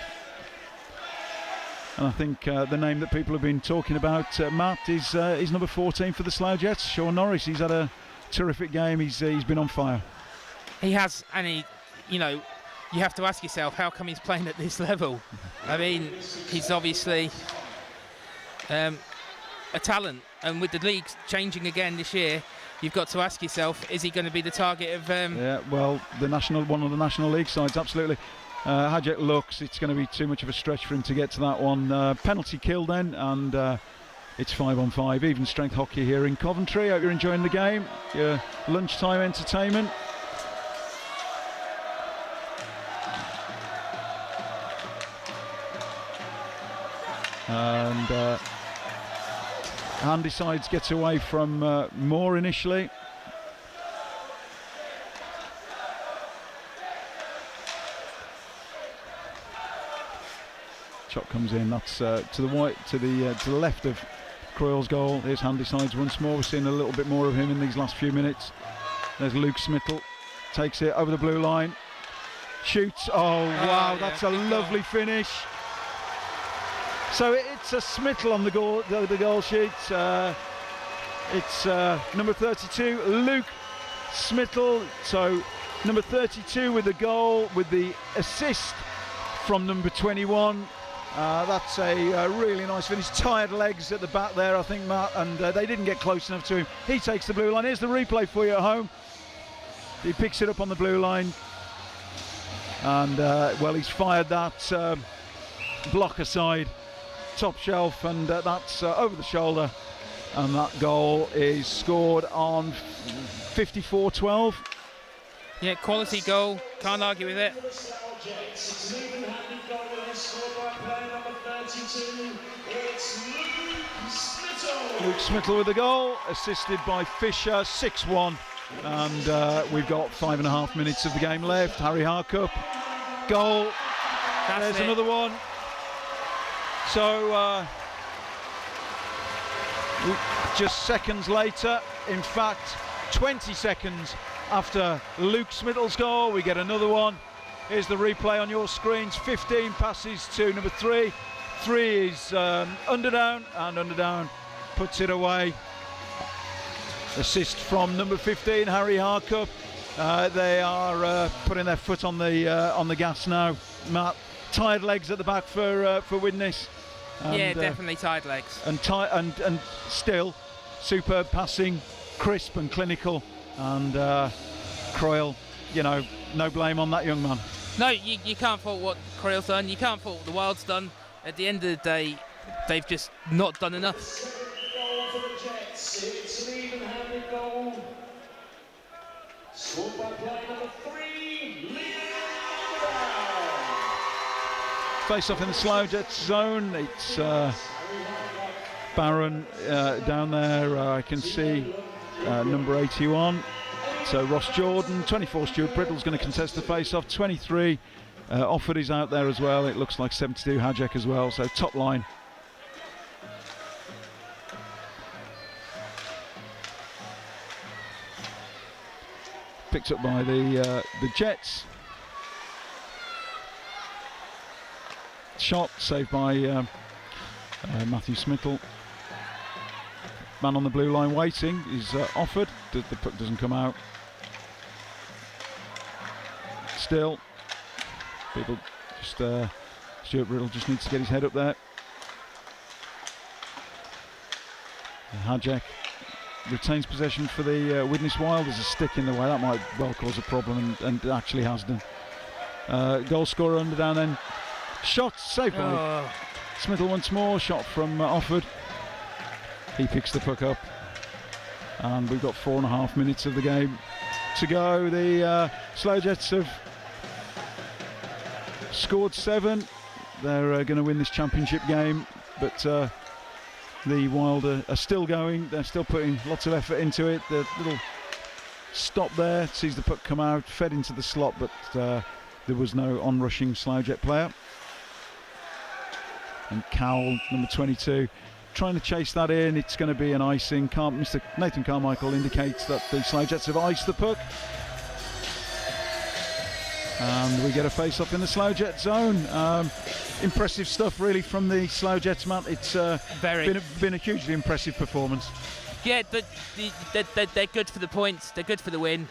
And I think the name that people have been talking about, Matt, is number 14 for the Slough Jets, Sean Norris. He's had a terrific game. He's been on fire. He has, and you have to ask yourself, how come he's playing at this level? I mean, he's obviously a talent, and with the league changing again this year, you've got to ask yourself, is he going to be the target of? Yeah, well, one of the National League sides, absolutely. Hajek looks, it's going to be too much of a stretch for him to get to that one. Penalty kill then, and it's 5-on-5. Even strength hockey here in Coventry. Hope you're enjoying the game. Your lunchtime entertainment. And Handysides gets away from Moore initially. Shot comes in. That's to the left of Croyle's goal. Here's Handysides once more. We're seeing a little bit more of him in these last few minutes. There's Luke Smittle, takes it over the blue line, shoots. Oh wow, that's a lovely finish. So it's a Smittle on the goal sheet. It's number 32, Luke Smittle. So number 32 with the goal, with the assist from number 21. That's a really nice finish. Tired legs at the back there, I think, Matt, and they didn't get close enough to him. He takes the blue line. Here's the replay for you at home. He picks it up on the blue line, and well, he's fired that block aside, top shelf, and that's over the shoulder, and that goal is scored on 54-12. Yeah, quality goal. Can't argue with it. Luke Smittle with the goal, assisted by Fisher, 6-1, and we've got 5.5 minutes of the game left. Harry Harcup, goal. There's another one. So just seconds later, in fact 20 seconds after Luke Smittle's goal, we get another one. Here's the replay on your screens. 15 passes to number 3. 3 is Underdown, and Underdown puts it away. Assist from number 15, Harry Harcup. They are putting their foot on the gas now. Matt, tired legs at the back for Widnes. And, yeah, definitely tired legs. And still superb passing, crisp and clinical. And Croyle, you know, no blame on that young man. No, you can't fault what Croyle's done. You can't fault what the Wild's done. At the end of the day, they've just not done enough. Goal for the Jets. It's an even-handed goal. Scored by player number 3, Face off in the Slough Jets zone. It's Barron down there. I can see number 81. So Ross Jordan, 24 Stuart Brittle's going to contest the face-off. 23 Offord is out there as well. It looks like 72 Hajek as well. So top line. Picked up by the Jets. Shot saved by Matthew Smittle. Man on the blue line waiting is Offord. The puck doesn't come out. Still, people just Stuart Brittle just needs to get his head up there. Hajek retains possession for the Widnes Wild. There's a stick in the way that might well cause a problem, and it actually has done. Goal scorer Underdown then. Shot saved by Smittle once more. Shot from Offord. He picks the puck up, and we've got 4.5 minutes of the game to go. The Slough Jets have scored 7. They're going to win this championship game, but the Wild are still going. They're still putting lots of effort into it. The little stop there, sees the puck come out, fed into the slot, but there was no on-rushing Slough Jet player. And Cowell, number 22, trying to chase that in. It's going to be an icing. Mr. Nathan Carmichael indicates that the Slough Jets have iced the puck. And we get a face-off in the Slough Jet zone. Impressive stuff, really, from the Slough Jets, Matt. It's been a hugely impressive performance. Yeah, they're good for the points. They're good for the win.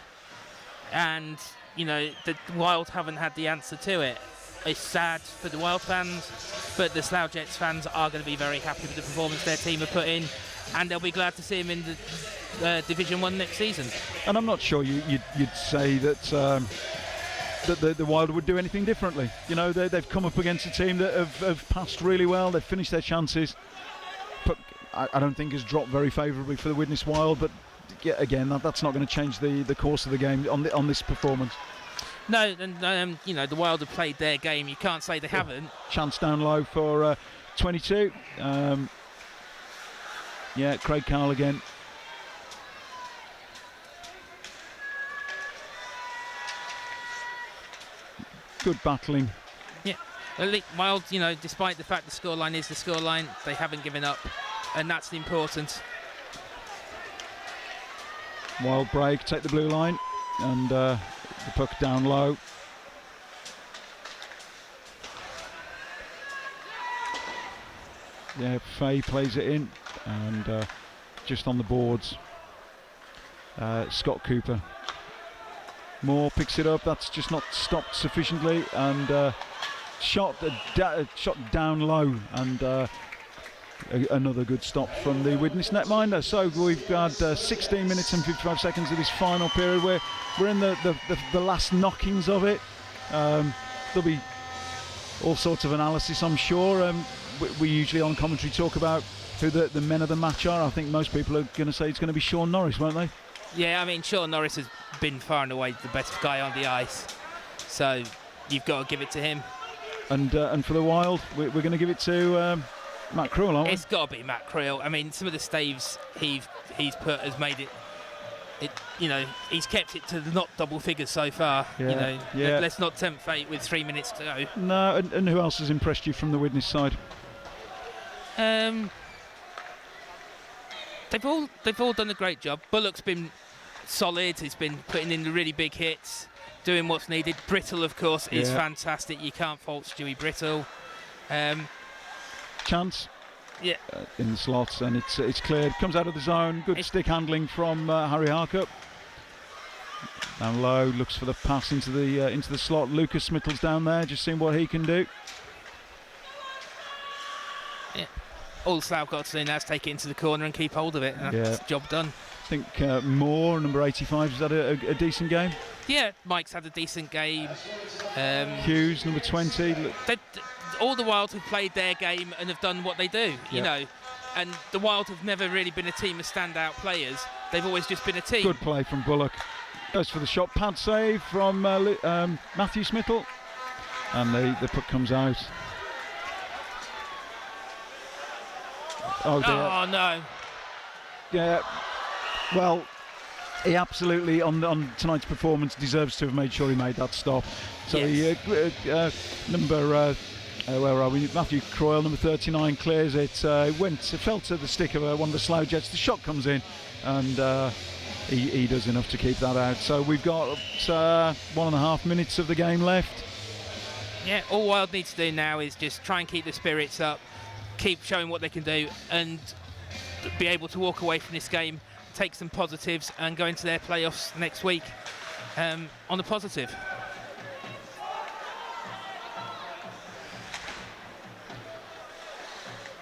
And, you know, the Wild haven't had the answer to it. It's sad for the Wild fans, but the Slough Jets fans are going to be very happy with the performance their team have put in, and they'll be glad to see him in the Division 1 next season. And I'm not sure you'd say that that the Wild would do anything differently. You know, they've come up against a team that have passed really well. They've finished their chances. But I don't think has dropped very favourably for the Widnes Wild. But yeah, again, that's not going to change the course of the game on this performance. No, and you know, the Wild have played their game. You can't say they haven't. Chance down low for 22. Yeah, Craig Cowell again. Good battling. Yeah, Wild, you know, despite the fact the scoreline is the scoreline, they haven't given up, and that's important. Wild break, take the blue line, and the puck down low. Yeah, Fay plays it in, and just on the boards, Scott Cooper. Moore picks it up, that's just not stopped sufficiently, and shot down low, and another good stop from the Widnes netminder. So we've had 16 minutes and 55 seconds of this final period. We're in the last knockings of it. There'll be all sorts of analysis, I'm sure. We usually on commentary talk about who the men of the match are. I think most people are going to say it's going to be Sean Norris, won't they? Yeah, I mean, Sean Norris has been far and away the best guy on the ice, so you've got to give it to him. And for the Wild, we're going to give it to Matt Crewell, aren't we? It's got to be Matt Crewell. I mean, some of the staves he's put has made it. You know, he's kept it to the not double figures so far. Yeah, you know, let's not tempt fate with 3 minutes to go. No, and who else has impressed you from the Widnes side? They've all done a great job. Bullock's been solid. He's been putting in the really big hits, doing what's needed. Brittle, of course, is fantastic. You can't fault Stewie Brittle. Chance. Yeah. In the slots, and it's cleared. Comes out of the zone. Good stick handling from Harry Harkup. Down low, looks for the pass into the slot. Lucas Smittle's down there, just seeing what he can do. Yeah. All Slough got to do now is take it into the corner and keep hold of it. That's job done. I think Moore, number 85, has had a decent game. Yeah, Mike's had a decent game. Hughes, number 20. All the Wild have played their game and have done what they do, you know. And the Wild have never really been a team of standout players. They've always just been a team. Good play from Bullock. Goes for the shot. Pad save from Matthew Smittle. And the puck comes out. Oh, dear. Oh, no. Yeah. Well, he absolutely, on tonight's performance, deserves to have made sure he made that stop. So where are we? Matthew Croyle, number 39, clears it. It fell to the stick of one of the Slough Jets. The shot comes in, and he does enough to keep that out. So we've got 1.5 minutes of the game left. Yeah, all Wild needs to do now is just try and keep the spirits up, keep showing what they can do, and be able to walk away from this game, take some positives, and go into their playoffs next week on a positive.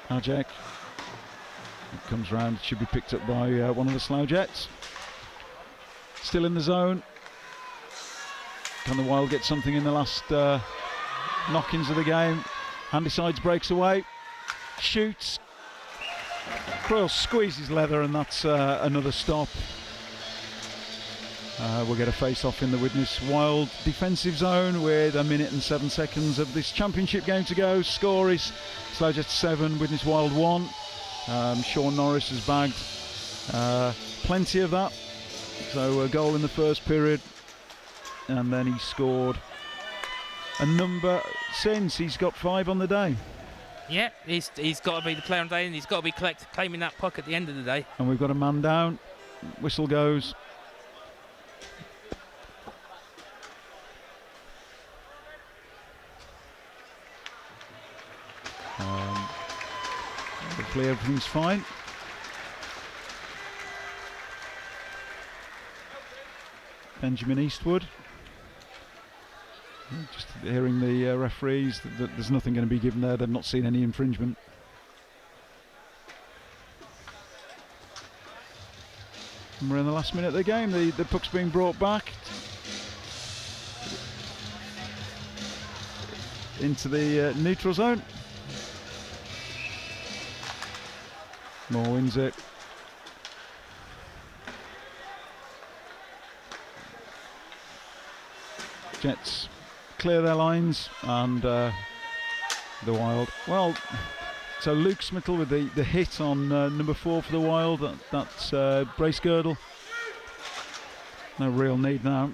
Ajak. It comes round, it should be picked up by one of the Slough Jets. Still in the zone. Can the Wild get something in the last knock-ins of the game? Handy sides breaks away. Shoots. Croyle squeezes leather, and that's another stop. We'll get a face-off in the Widnes Wild defensive zone with 1 minute and 7 seconds of this championship game to go. Score is Slough Jets 7, Widnes Wild 1. Sean Norris has bagged plenty of that. So a goal in the first period, and then he scored a number since. He's got 5 on the day. Yeah, he's got to be the player on the day, and he's got to be claiming that puck at the end of the day. And we've got a man down. Whistle goes. Hopefully everything's fine. Benjamin Eastwood. Just hearing the referees that there's nothing going to be given there. They've not seen any infringement. And we're in the last minute of the game. The puck's being brought back into the neutral zone. Moore wins it. Jets clear their lines, and the Wild, well, So Luke Smittle with the hit on number 4 for the Wild. That's brace girdle. No real need now.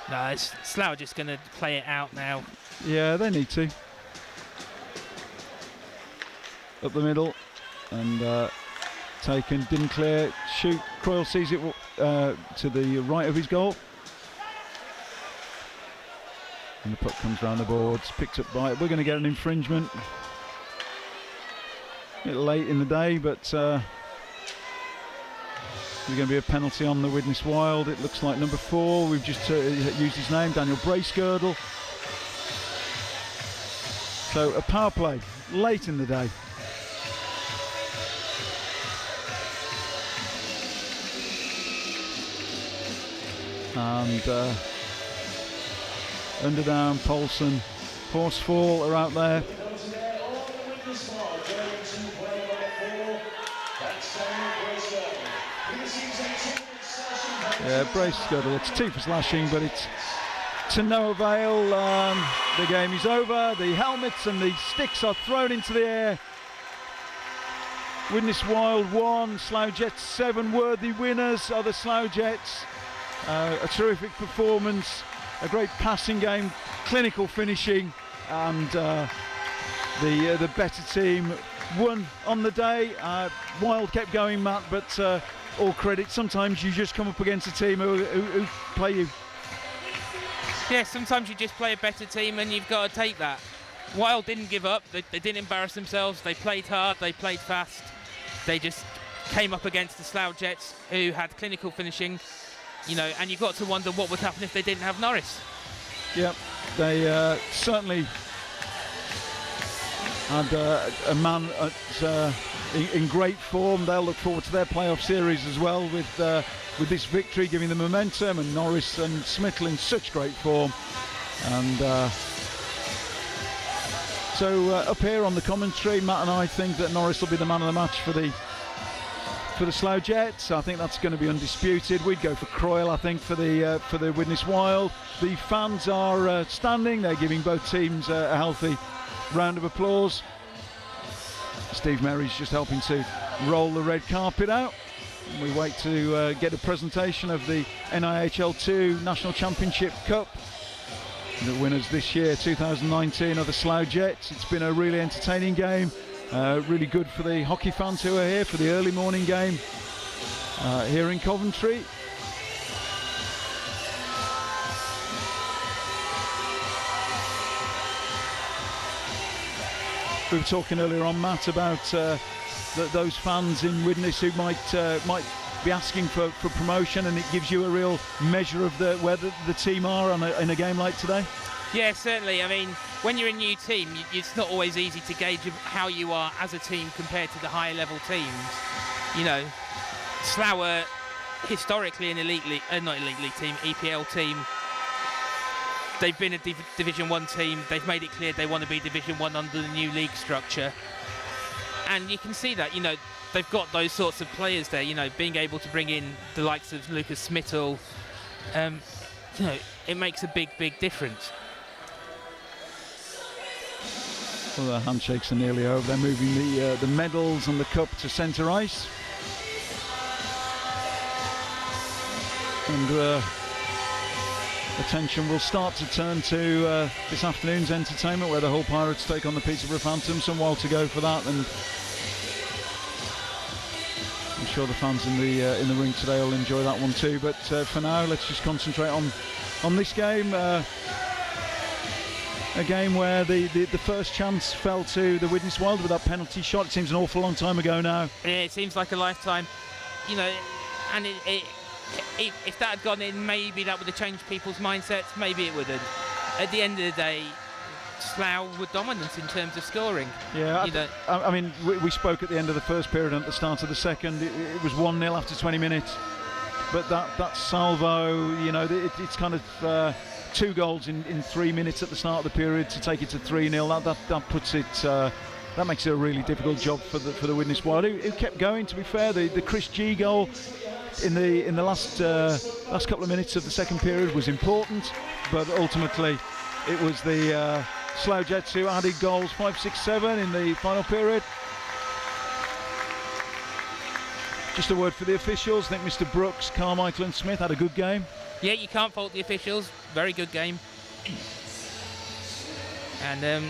No, Slough are just going to play it out now. Yeah, they need to. Up the middle, and taken, didn't clear, shoot. Croyle sees it to the right of his goal. And the puck comes round the boards, picked up by it. We're going to get an infringement. A bit late in the day, but there's going to be a penalty on the Widnes Wild. It looks like number 4. We've just used his name, Daniel Bracegirdle. So a power play late in the day. And Underdown, Paulson, Horsefall are out there. Yeah, Bracegirdle, it's 2 for slashing, but it's to no avail. The game is over. The helmets and the sticks are thrown into the air. Widnes Wild 1, Slough Jets 7 worthy winners are the Slough Jets. A terrific performance, a great passing game, clinical finishing, and the better team won on the day. Wild kept going, Matt, but all credit. Sometimes you just come up against a team who play you. Yeah, sometimes you just play a better team and you've got to take that. Wild didn't give up, they didn't embarrass themselves, they played hard, they played fast. They just came up against the Slough Jets, who had clinical finishing, and you've got to wonder what would happen if they didn't have Norris. Yep, they certainly had a man in great form. They'll look forward to their playoff series as well with this victory, giving them momentum, and Norris and Smittle in such great form. And so up here on the commentary, Matt and I think that Norris will be the man of the match for the Slough Jets. I think that's going to be undisputed. We'd go for Croyle, I think, for the Widnes Wild. The fans are standing. They're giving both teams a healthy round of applause. Steve Merry's just helping to roll the red carpet out. We wait to get a presentation of the NIHL2 National Championship Cup. The winners this year, 2019, are the Slough Jets. It's been a really entertaining game. Really good for the hockey fans who are here for the early morning game here in Coventry. We were talking earlier on, Matt, about those fans in Widnes who might be asking for promotion, and it gives you a real measure of where the team are in a game like today. Yeah, certainly. I mean, when you're a new team, it's not always easy to gauge how you are as a team compared to the higher level teams. Slough are historically an elite league, not elite league team, EPL team. They've been a Division 1 team. They've made it clear they want to be Division 1 under the new league structure. And you can see that, they've got those sorts of players there, being able to bring in the likes of Lucas Smittle. It makes a big, big difference. Well, the handshakes are nearly over. They're moving the medals and the cup to centre ice. And attention will start to turn to this afternoon's entertainment, where the Hull Pirates take on the Peterborough Phantoms. Some while to go for that, and I'm sure the fans in the ring today will enjoy that one too. But for now, let's just concentrate on this game. A game where the first chance fell to the Widnes Wild with that penalty shot. It seems an awful long time ago now. Yeah, it seems like a lifetime. And if that had gone in, maybe that would have changed people's mindsets. Maybe it wouldn't. At the end of the day, Slough were dominant in terms of scoring. Yeah, I mean, we spoke at the end of the first period and at the start of the second. It was 1-0 after 20 minutes. But that salvo, it's kind of 2 goals in 3 minutes at the start of the period to take it to 3-0. That puts it. That makes it a really difficult job for the Widnes Wild, who kept going. To be fair, the Chris G goal in the last couple of minutes of the second period was important, but ultimately It was the Slough Jets who added goals 5, 6, 7 in the final period. Just a word for the officials. I think Mr. Brooks, Carmichael and Smith had a good game. Yeah, you can't fault the officials. Very good game. And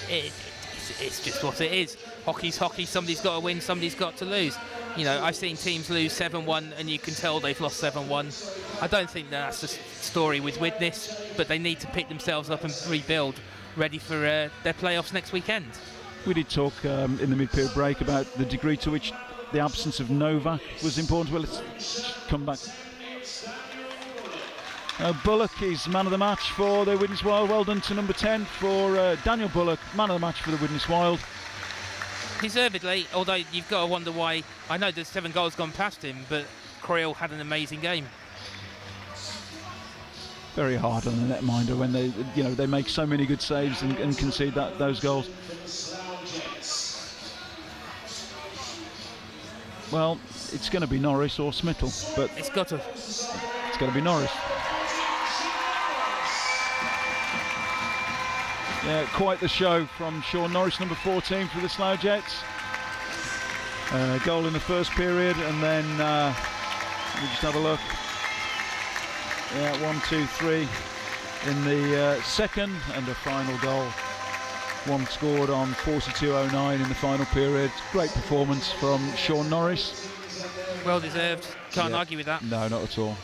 it's just what it is. Hockey's hockey. Somebody's got to win, somebody's got to lose. You know, I've seen teams lose 7-1 and you can tell they've lost 7-1. I don't think that's the story with Widnes, but they need to pick themselves up and rebuild, ready for their playoffs next weekend. We did talk in the mid-period break about the degree to which the absence of Novak was important. Well, let's come back. Bullock is man of the match for the Widnes Wild. Well done to number 10 for Daniel Bullock, man of the match for the Widnes Wild. Deservedly, although you've got to wonder why. I know there's 7 goals gone past him, but Croyle had an amazing game. Very hard on the netminder when they make so many good saves and concede those goals. Well, it's going to be Norris or Smittle, but it's got to be Norris. Yeah, quite the show from Sean Norris, number 14 for the Slough Jets. Goal in the first period, and then we just have a look. Yeah, 1, 2, 3 in the second, and a final goal. One scored on 42:09 in the final period. Great performance from Sean Norris. Well deserved. Can't argue with that. No, not at all.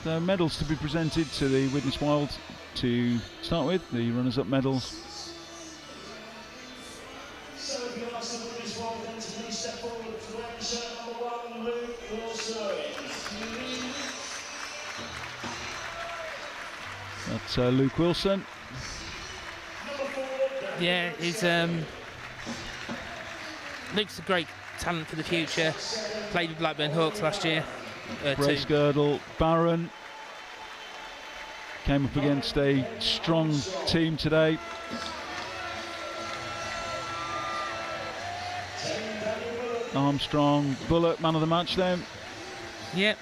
The medals to be presented to the Widnes Wild to start with, the runners-up medals. So if you ask the Widnes Wild then to please step forward to wearing shirt number 1, Luke Wilson. That's Luke Wilson. Yeah, he's Luke's a great talent for the future. Played with Blackburn Hawks last year. Bracegirdle, Barron came up against a strong team today. Armstrong, Bullock, man of the match then. Yep.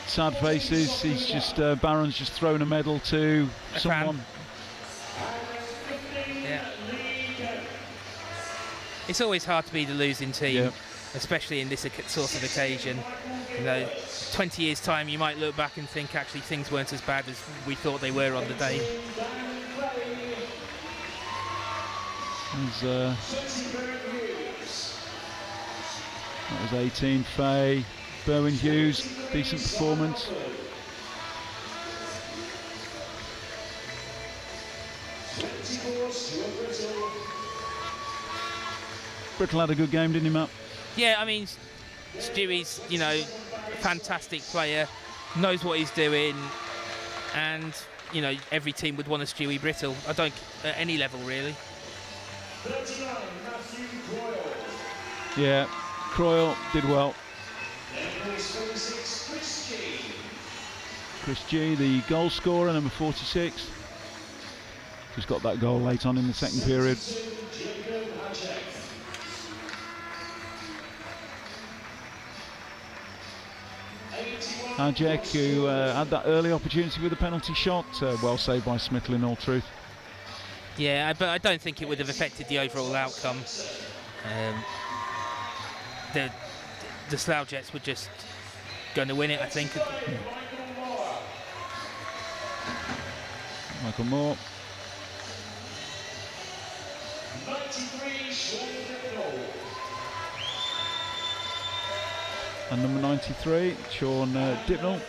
Sad faces. He's just Barron's just thrown a medal to someone. Yeah. It's always hard to be the losing team, especially in this sort of occasion. You know, 20 years' time, you might look back and think actually things weren't as bad as we thought they were on the day. That was 18. Fay, Berwyn Hughes, decent performance. Brittle had a good game, didn't he, Matt? Yeah, I mean, Stewie's, you know, a fantastic player, knows what he's doing, and, you know, every team would want a Stewie Brittle. I don't, at any level, really. Yeah, Croyle did well. Chris G, the goal scorer, number 46. Just got that goal late on in the second period. Ajek, who had that early opportunity with a penalty shot, well saved by Smittle in all truth. Yeah, but I don't think it would have affected the overall outcome. The Slough Jets were just going to win it, I think. Michael Moore. 93, and number 93, Sean Dipnell.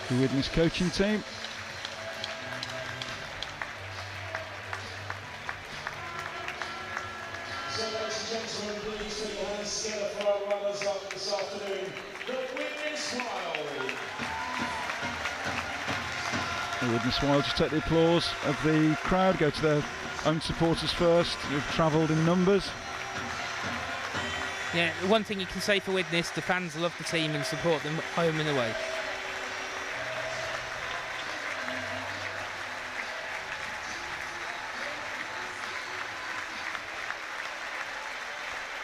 The Widnes coaching team. So, ladies and gentlemen, please put your hands together for our runners-up this afternoon, the Widnes Wild. The Widnes Wild just take the applause of the crowd, go to their own supporters first, who've travelled in numbers. Yeah, one thing you can say for Widnes, the fans love the team and support them home and away.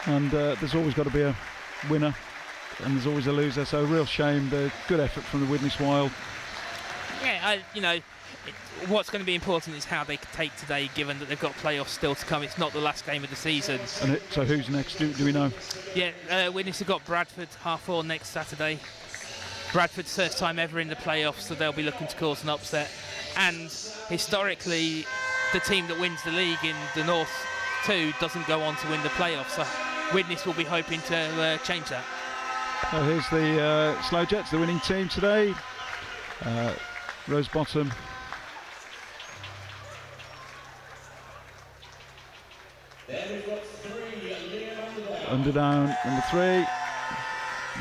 And there's always got to be a winner and there's always a loser, so a real shame. The good effort from the Widnes Wild. Yeah, what's going to be important is how they take today, given that they've got playoffs still to come. It's not the last game of the season. And so who's next? Do we know? Yeah, Widnes have got Bradford 4:30 next Saturday. Bradford's first time ever in the playoffs, so they'll be looking to cause an upset. And historically, the team that wins the league in the North 2 doesn't go on to win the playoffs. So Widnes will be hoping to change that. So here's the Slough Jets, the winning team today. Rosebottom. Then we've got 3, Liam Underdown, number 3,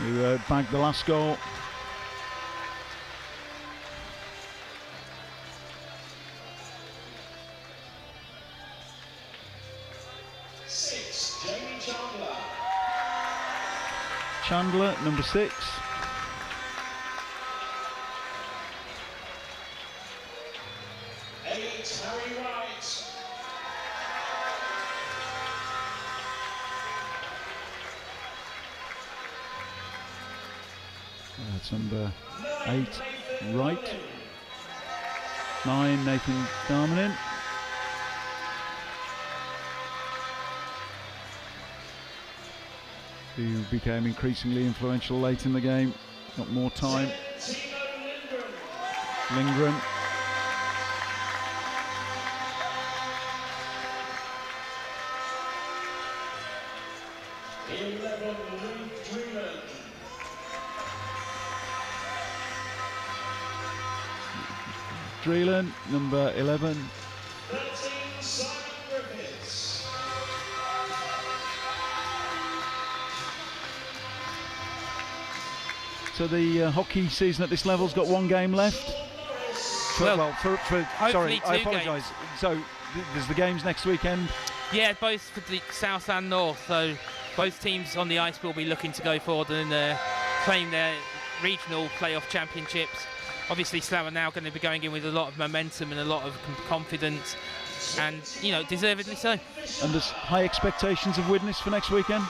who bagged the last goal. Chandler, number 6. Harry Wright. That's number 8, Wright. 9, Nathan Darmanin. Who became increasingly influential late in the game. Got more time. Lindgren. Dreelan, number 11. 13, Simon Griffiths. So the hockey season at this level's got 1 game left. Sorry, I apologise. So there's the games next weekend. Yeah, both for the South and North. So both teams on the ice will be looking to go forward and claim their regional playoff championships. Obviously, Slough are now going to be going in with a lot of momentum and a lot of confidence, and deservedly so. And there's high expectations of Widnes for next weekend.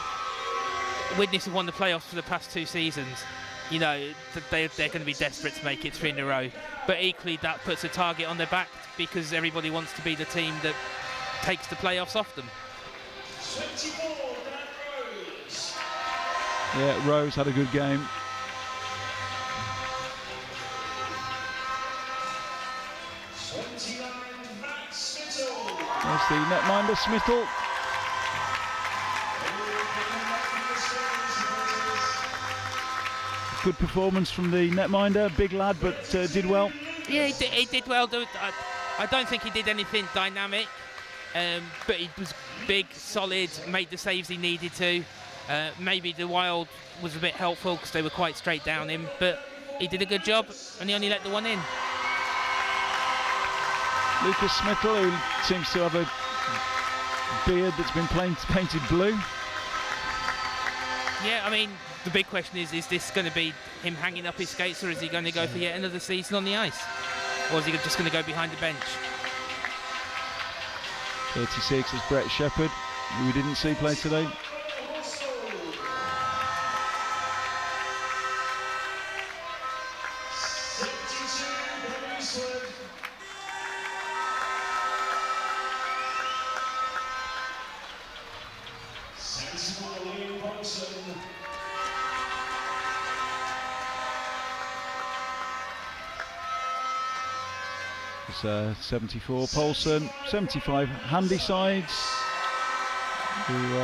Widnes have won the playoffs for the past 2 seasons. They're going to be desperate to make it 3 in a row. But equally, that puts a target on their back because everybody wants to be the team that takes the playoffs off them. 24, Dan Rose. Yeah, Rose had a good game. There's the netminder, Smithell. Good performance from the netminder, big lad, but did well. Yeah, he did well. I don't think he did anything dynamic, but he was big, solid, made the saves he needed to. Maybe the Wild was a bit helpful because they were quite straight down him, but he did a good job and he only let the one in. Lucas Smithell, who seems to have a beard that's been painted blue. Yeah, I mean, the big question is this going to be him hanging up his skates, or is he going to go for yet another season on the ice? Or is he just going to go behind the bench? 36 is Brett Shepherd, who we didn't see play today. It's 74 Paulson, 75 Handysides, who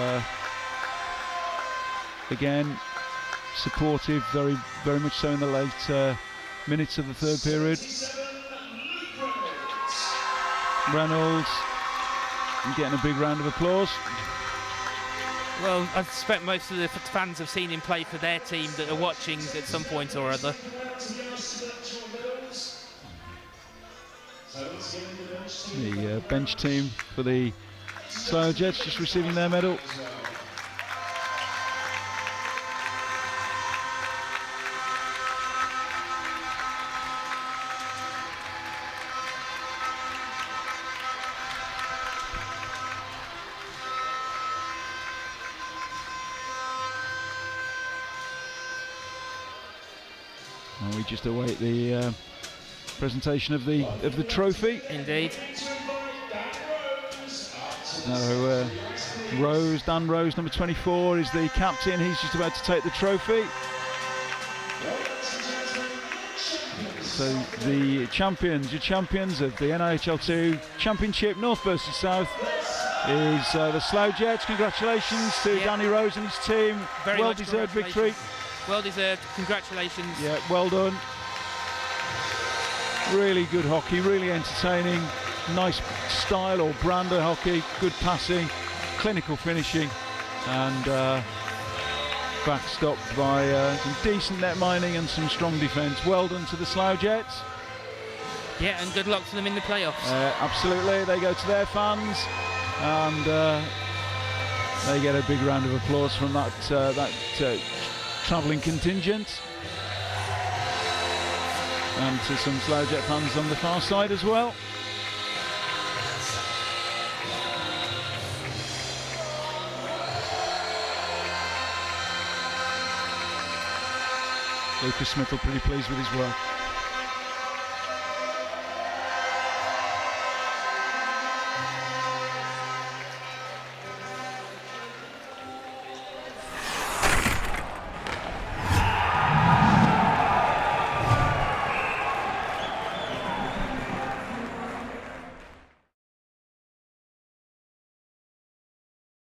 again supportive, very much so in the late minutes of the 3rd period. Reynolds getting a big round of applause. Well, I suspect most of the fans have seen him play for their team that are watching at some point or other. The bench team for the Slough Jets just receiving their medal. And we just await the presentation of the trophy. Indeed. So Dan Rose, number 24, is the captain. He's just about to take the trophy. So the champions, your champions of the NIHL2 Championship, North versus South, is the Slough Jets. Congratulations to Danny Rose and his team. Very well-deserved victory. Well deserved. Congratulations. Yeah, well done. Really good hockey, really entertaining. Nice style or brand of hockey. Good passing, clinical finishing, and backstopped by some decent net mining and some strong defence. Well done to the Slough Jets. Yeah, and good luck to them in the playoffs. Absolutely, they go to their fans, and they get a big round of applause from that travelling contingent, and to some Slough Jet fans on the far side as well. Lucas Smith will pretty pleased with his work.